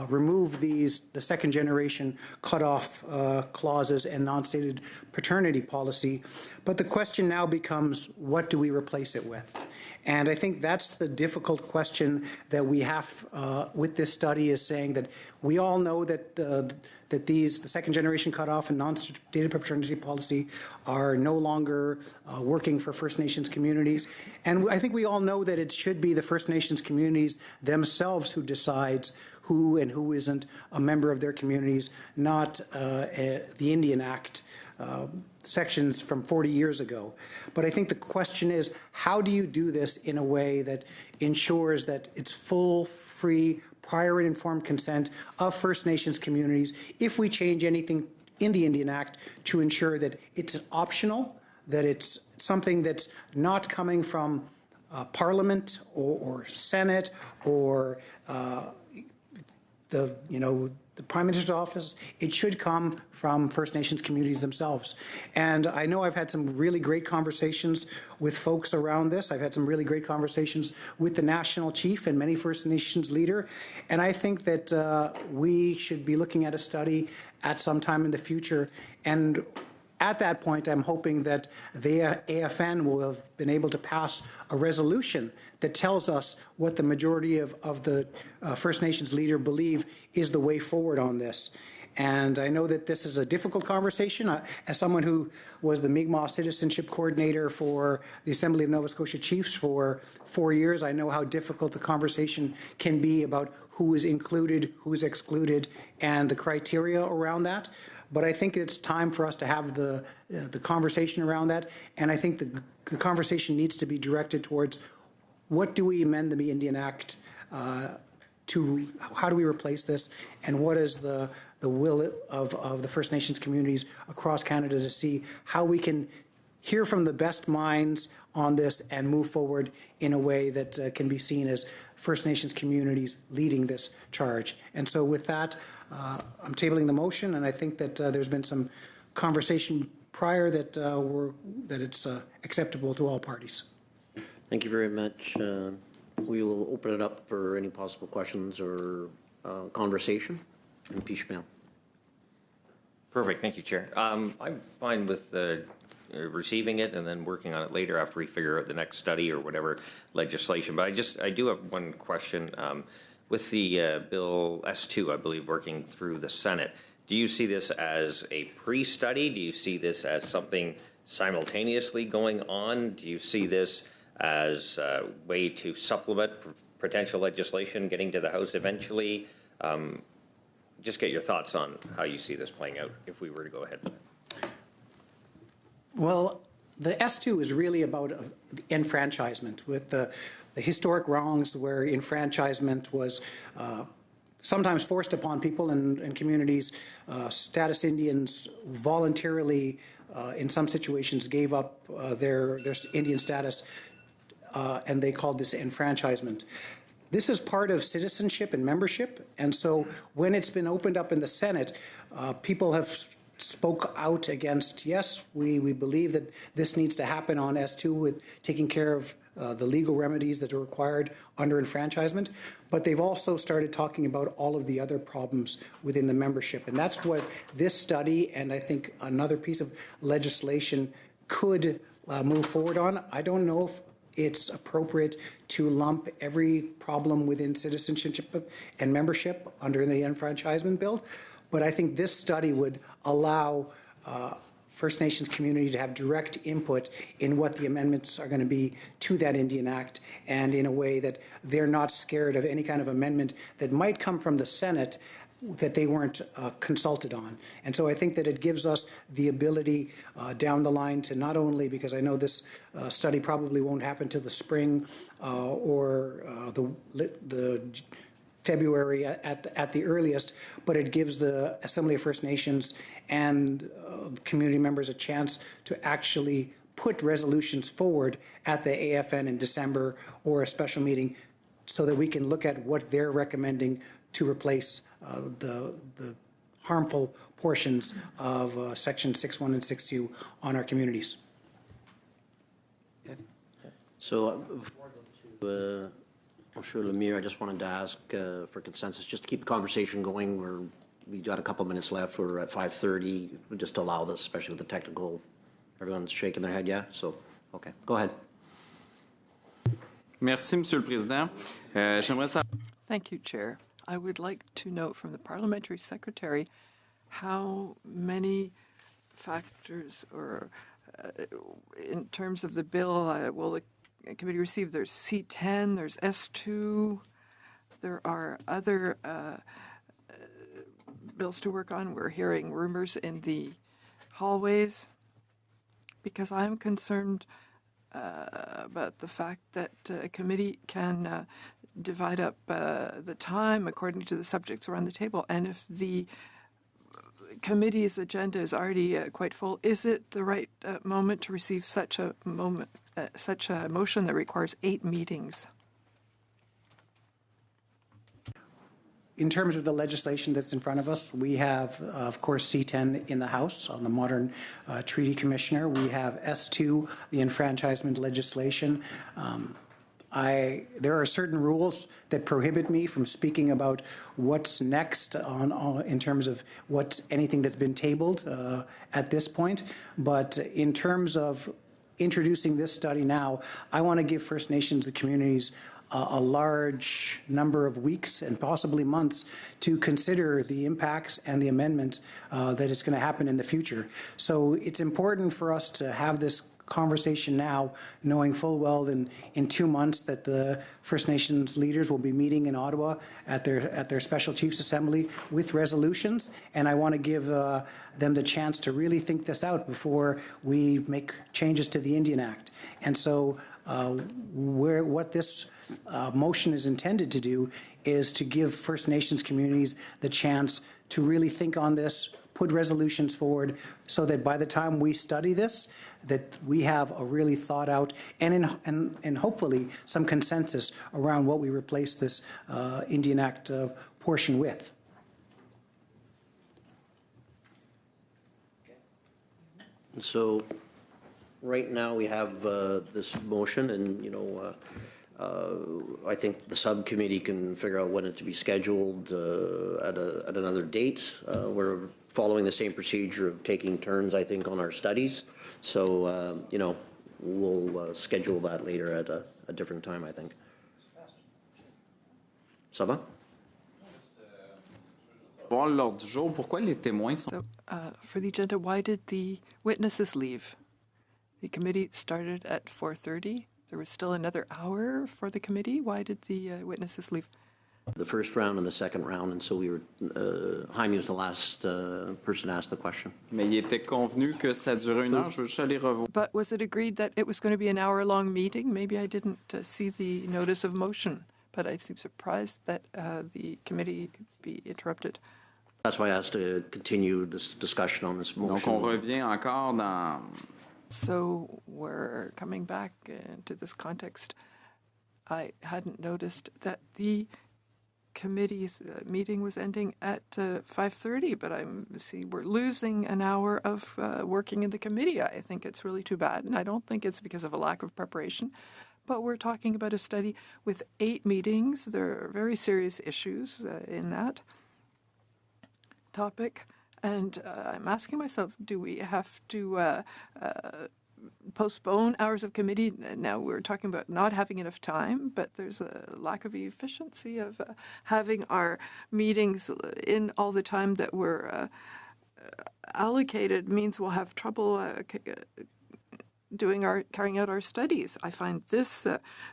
L: remove the second generation cutoff clauses and non-stated paternity policy. But the question now becomes, what do we replace it with? And I think that's the difficult question that we have with this study, is saying that we all know that the second generation cutoff and non-stated paternity policy are no longer working for First Nations communities. And I think we all know that it should be the First Nations communities themselves who decides who and who isn't a member of their communities, not the Indian Act sections from 40 years ago. But I think the question is, how do you do this in a way that ensures that it's full, free, prior and informed consent of First Nations communities if we change anything in the Indian Act to ensure that it's optional, that it's something that's not coming from Parliament or Senate or the Prime Minister's office. It should come from First Nations communities themselves. And I know I've had some really great conversations with folks around this. I've had some really great conversations with the National Chief and many First Nations leader. And I think that we should be looking at a study at some time in the future. And at that point, I'm hoping that the AFN will have been able to pass a resolution that tells us what the majority of the First Nations leader believe is the way forward on this. And I know that this is a difficult conversation. As someone who was the Mi'kmaq Citizenship Coordinator for the Assembly of Nova Scotia Chiefs for 4 years, I know how difficult the conversation can be about who is included, who is excluded, and the criteria around that. But I think it's time for us to have the conversation around that. And I think the conversation needs to be directed towards what do we amend the Indian Act to, how do we replace this, and what is the will of the First Nations communities across Canada to see how we can hear from the best minds on this and move forward in a way that can be seen as First Nations communities leading this charge. And so with that, I'm tabling the motion, and I think that there's been some conversation prior that it's acceptable to all parties.
A: Thank you very much. We will open it up for any possible questions or conversation. MP Schmel.
D: Perfect. Thank you, Chair. I'm fine with receiving it and then working on it later after we figure out the next study or whatever legislation. But I do have one question. With the Bill S2, I believe, working through the Senate, do you see this as a pre-study? Do you see this as something simultaneously going on? Do you see this as a way to supplement potential legislation getting to the House eventually? Just get your thoughts on how you see this playing out if we were to go ahead.
L: Well, the S2 is really about enfranchisement with the historic wrongs where enfranchisement was sometimes forced upon people and communities. Status Indians voluntarily, in some situations, gave up their Indian status, and they called this enfranchisement. This is part of citizenship and membership, and so when it's been opened up in the Senate, people have spoke out against, yes, we believe that this needs to happen on S2 with taking care of the legal remedies that are required under enfranchisement, but they've also started talking about all of the other problems within the membership. And that's what this study and I think another piece of legislation could move forward on. I don't know if it's appropriate to lump every problem within citizenship and membership under the enfranchisement bill, but I think this study would allow First Nations community to have direct input in what the amendments are going to be to that Indian Act, and in a way that they're not scared of any kind of amendment that might come from the Senate that they weren't consulted on. And so I think that it gives us the ability down the line to not only, because I know this study probably won't happen till the spring or the February at the earliest, but it gives the Assembly of First Nations and community members a chance to actually put resolutions forward at the AFN in December or a special meeting so that we can look at what they're recommending to replace the harmful portions of Section 6.1 and 6.2 on our communities.
A: Okay. So before I go to Monsieur Lemire, I just wanted to ask for consensus, just to keep the conversation going. We got a couple minutes left. We're at 5:30. We just allow this, especially with the technical. Everyone's shaking their head, yeah? So, okay, go ahead.
J: Merci, Monsieur le Président. J'aimerais savoir.
C: Thank you, Chair. I would like to note from the Parliamentary Secretary how many factors or in terms of the bill will the committee receive? There's C10, there's S2, there are other bills to work on. We're hearing rumors in the hallways because I'm concerned about the fact that a committee can divide up the time according to the subjects around the table. And if the committee's agenda is already quite full, is it the right moment to receive such a motion that requires 8 meetings?
L: In terms of the legislation that's in front of us, we have, of course, C10 in the House on the Modern Treaty Commissioner. We have S2, the enfranchisement legislation. There are certain rules that prohibit me from speaking about what's next in terms of anything that's been tabled at this point. But in terms of introducing this study now, I want to give First Nations, the communities, a large number of weeks and possibly months to consider the impacts and the amendments that is going to happen in the future. So it's important for us to have this conversation now, knowing full well that in 2 months that the First Nations leaders will be meeting in Ottawa at their Special Chiefs Assembly with resolutions, and I want to give them the chance to really think this out before we make changes to the Indian Act. And so what this motion is intended to do is to give First Nations communities the chance to really think on this, put resolutions forward, so that by the time we study this, that we have a really thought out and hopefully some consensus around what we replace this Indian Act portion with.
A: So right now we have this motion, and I think the subcommittee can figure out when it to be scheduled at another date. We're following the same procedure of taking turns, I think, on our studies. So, we'll schedule that later at a different time, I think. Ça va?
J: Voir l'ordre du jour, pourquoi les témoins sont...
C: So, for the agenda, why did the witnesses leave? The committee started at 4:30. There was still another hour for the committee. Why did the witnesses leave?
A: The first round and the second round, and so we were, Jaime was the last person to ask the question.
J: Mais il était convenu que ça durait 1 heure. Je veux juste aller revoir.
C: But was it agreed that it was going to be an hour-long meeting? Maybe I didn't see the notice of motion, but I seem surprised that the committee be interrupted.
A: That's why I asked to continue this discussion on this motion.
J: Donc, on revient encore dans...
C: So we're coming back into this context. I hadn't noticed that the committee's meeting was ending at 5:30, but we're losing an hour of working in the committee. I think it's really too bad, and I don't think it's because of a lack of preparation. But we're talking about a study with 8 meetings. There are very serious issues in that topic. And I'm asking myself, do we have to postpone hours of committee? Now, we're talking about not having enough time, but there's a lack of efficiency of having our meetings in all the time that we're allocated means we'll have trouble carrying out our studies. I find this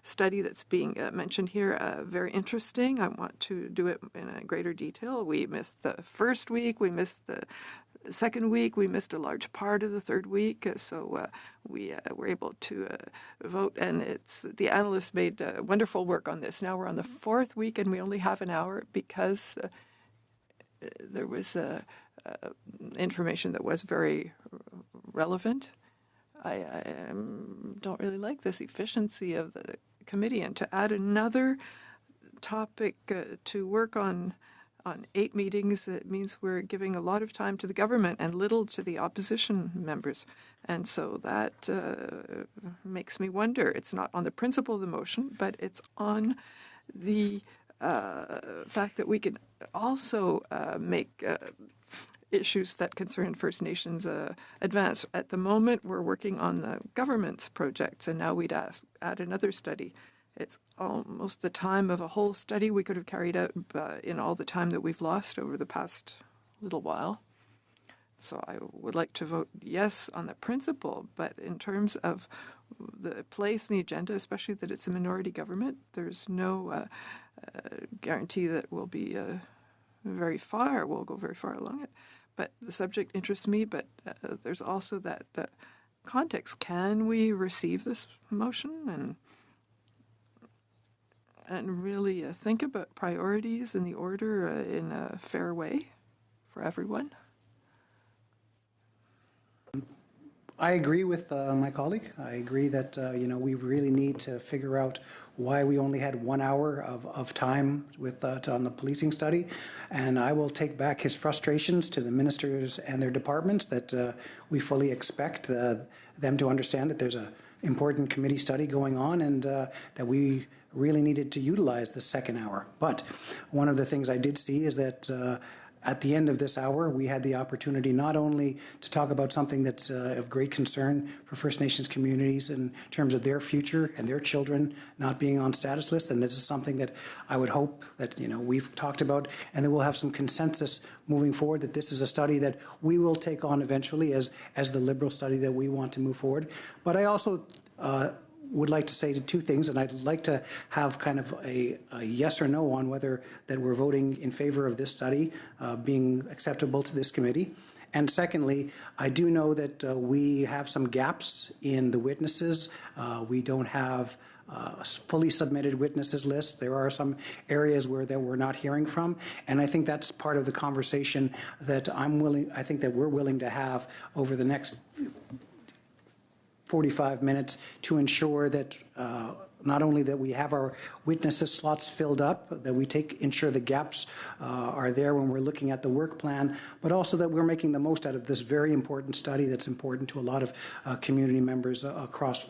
C: study that's being mentioned here very interesting. I want to do it in a greater detail. We missed the first week, we missed the second week, we missed a large part of the third week, so we were able to vote, and the analysts made wonderful work on this. Now we're on the 4th week, and we only have an hour because there was information that was very relevant. I don't really like this efficiency of the committee, and to add another topic to work on 8 meetings, it means we're giving a lot of time to the government and little to the opposition members. And so that makes me wonder. It's not on the principle of the motion, but it's on the fact that we can also make issues that concern First Nations advance. At the moment, we're working on the government's projects, and now we'd add another study. It's almost the time of a whole study we could have carried out in all the time that we've lost over the past little while. So I would like to vote yes on the principle, but in terms of the place in the agenda, especially that it's a minority government. There's no guarantee that we'll be we'll go very far along it. But the subject interests me, but there's also that context. Can we receive this motion and really think about priorities in the order in a fair way for everyone?
L: I agree with my colleague. I agree that, we really need to figure out why we only had 1 hour of time on the policing study. And I will take back his frustrations to the ministers and their departments that we fully expect them to understand that there's an important committee study going on and that we really needed to utilize the second hour. But one of the things I did see is that at the end of this hour, we had the opportunity not only to talk about something that's of great concern for First Nations communities in terms of their future and their children not being on status lists, and this is something that I would hope that we've talked about, and that we'll have some consensus moving forward that this is a study that we will take on eventually as the Liberal study that we want to move forward. But I also would like to say two things, and I'd like to have kind of a yes or no on whether that we're voting in favor of this study being acceptable to this committee. And secondly, I do know that we have some gaps in the witnesses. We don't have a fully submitted witnesses list. There are some areas where that we're not hearing from, and I think that's part of the conversation that I think that we're willing to have over the next 45 minutes to ensure that not only that we have our witnesses slots filled up, that we ensure the gaps are there when we're looking at the work plan, but also that we're making the most out of this very important study that's important to a lot of community members across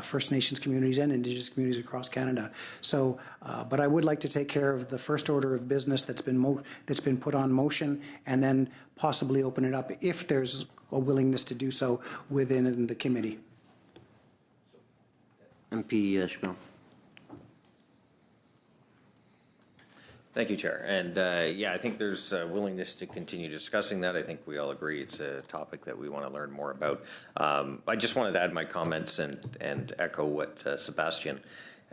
L: First Nations communities and Indigenous communities across Canada. So, but I would like to take care of the first order of business that's been put on motion, and then possibly open it up if there's a willingness to do so within the committee.
A: MP Schmidt.
D: Thank you, Chair. And I think there's a willingness to continue discussing that. I think we all agree it's a topic that we want to learn more about. I just wanted to add my comments and echo what Sebastian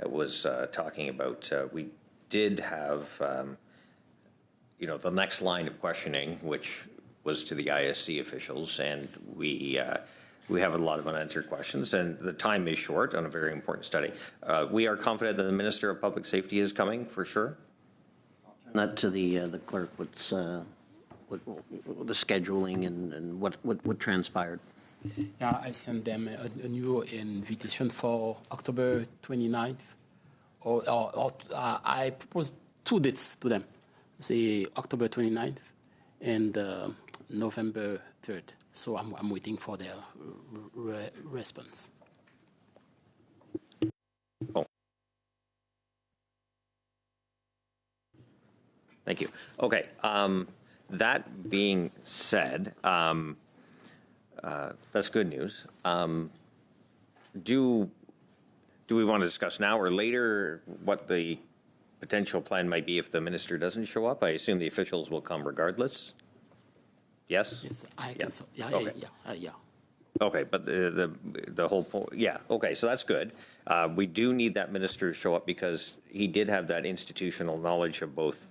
D: was talking about. We did have, the next line of questioning, which was to the ISC officials, and we have a lot of unanswered questions, and the time is short on a very important study. We are confident that the Minister of Public Safety is coming, for sure.
A: Not to the clerk. What's the scheduling and what transpired?
M: Yeah, I sent them a new invitation for October 29th, or I proposed 2 dates to them, say October 29th and November 3rd. So I'm waiting for their response.
D: Oh. Thank you. Okay. That being said, that's good news. Do we want to discuss now or later what the potential plan might be if the minister doesn't show up? I assume the officials will come regardless. Yes?
M: Yes, I can. So. Yeah,
D: okay.
M: Yeah.
D: Okay, but the whole point, yeah, okay, so that's good. We do need that minister to show up because he did have that institutional knowledge of both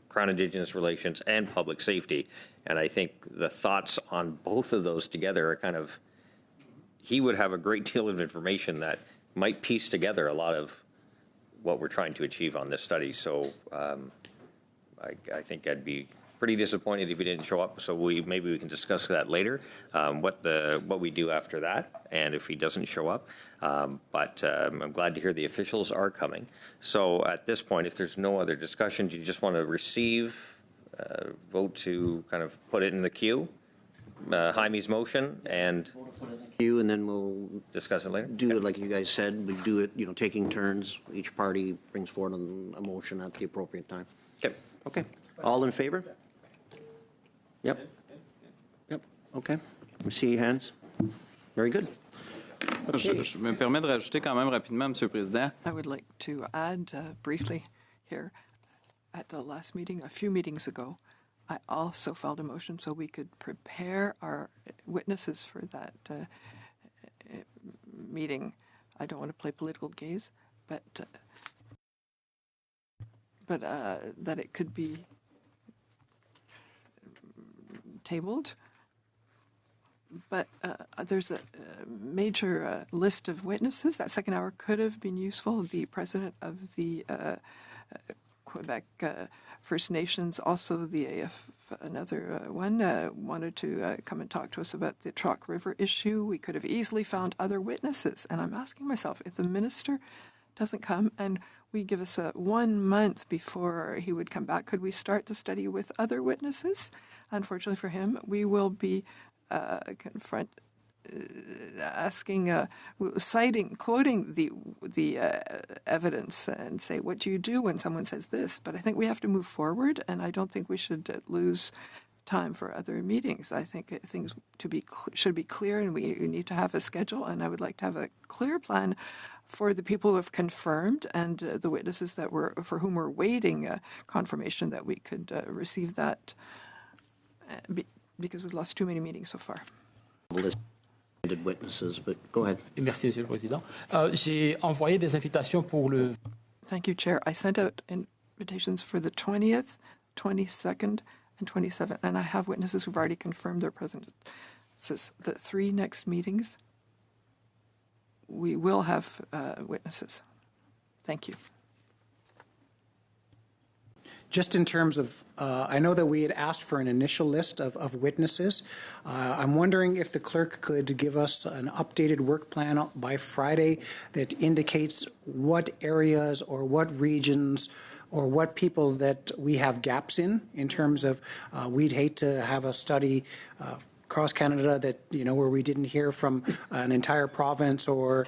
D: Crown Indigenous relations and public safety, and I think the thoughts on both of those together are kind of, he would have a great deal of information that might piece together a lot of what we're trying to achieve on this study, so I think I'd be pretty disappointed if he didn't show up, so maybe we can discuss that later, what we do after that, and if he doesn't show up. But I'm glad to hear the officials are coming. So at this point, if there's no other discussion, do you just want to receive, vote to kind of put it in the queue? Jaime's motion and
A: You and then we'll
D: discuss it later.
A: do it like you guys said. We do it, taking turns. Each party brings forward a motion at the appropriate time.
D: Okay.
A: Okay. All in favor? Yep. Okay. We see your hands. Very good.
J: Je me permets de rajouter quand même rapidement, Monsieur le Président.
C: I would like to add briefly here, at the last meeting, a few meetings ago, I also filed a motion so we could prepare our witnesses for that meeting. I don't want to play political gaze, but that it could be tabled. But there's a major list of witnesses. That second hour could have been useful. The president of the Quebec First Nations, also the AF, another one, wanted to come and talk to us about the Chalk River issue. We could have easily found other witnesses. And I'm asking myself, if the minister doesn't come and we give us 1 month before he would come back, could we start the study with other witnesses? Unfortunately for him, we will be quoting the evidence and say, what do you do when someone says this? But I think we have to move forward, and I don't think we should lose time for other meetings. I think things should be clear, and we need to have a schedule, and I would like to have a clear plan for the people who have confirmed and the witnesses for whom we're waiting confirmation that we could receive that because we've lost too many meetings so far.
A: Listed witnesses, but go ahead.
M: Merci, Monsieur le Président. J'ai envoyé des invitations pour le...
C: Thank you, Chair. I sent out invitations for the 20th, 22nd, and 27th, and I have witnesses who've already confirmed their presence. The 3 next meetings, we will have witnesses. Thank you.
L: Just in terms of, I know that we had asked for an initial list of witnesses. I'm wondering if the clerk could give us an updated work plan by Friday that indicates what areas or what regions or what people that we have gaps in terms of, we'd hate to have a study across Canada that, where we didn't hear from an entire province or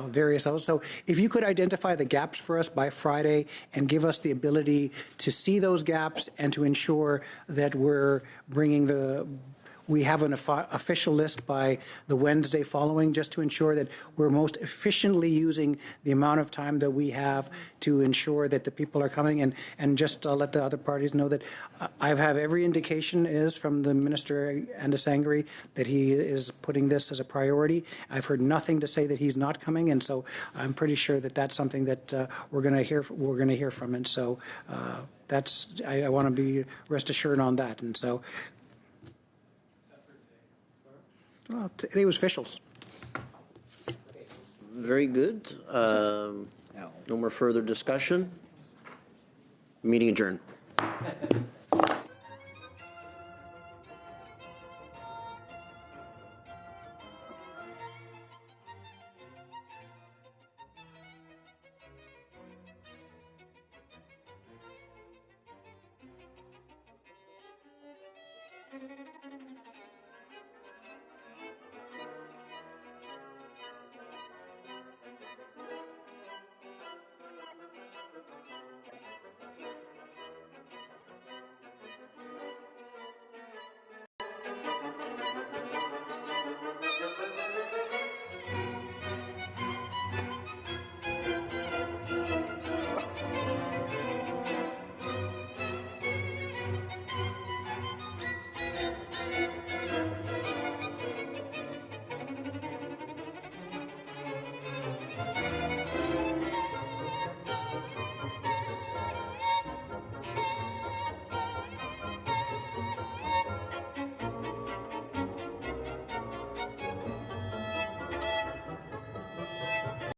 L: various others. So if you could identify the gaps for us by Friday and give us the ability to see those gaps and to ensure that we're bringing we have an official list by the Wednesday following, just to ensure that we're most efficiently using the amount of time that we have to ensure that the people are coming, and just let the other parties know that I have every indication is from the Minister Andesangri that he is putting this as a priority. I've heard nothing to say that he's not coming, and so I'm pretty sure that that's something that we're going to hear from, and so I want to be rest assured on that, and so. Well, today was officials.
A: Very good. No more further discussion. Meeting adjourned.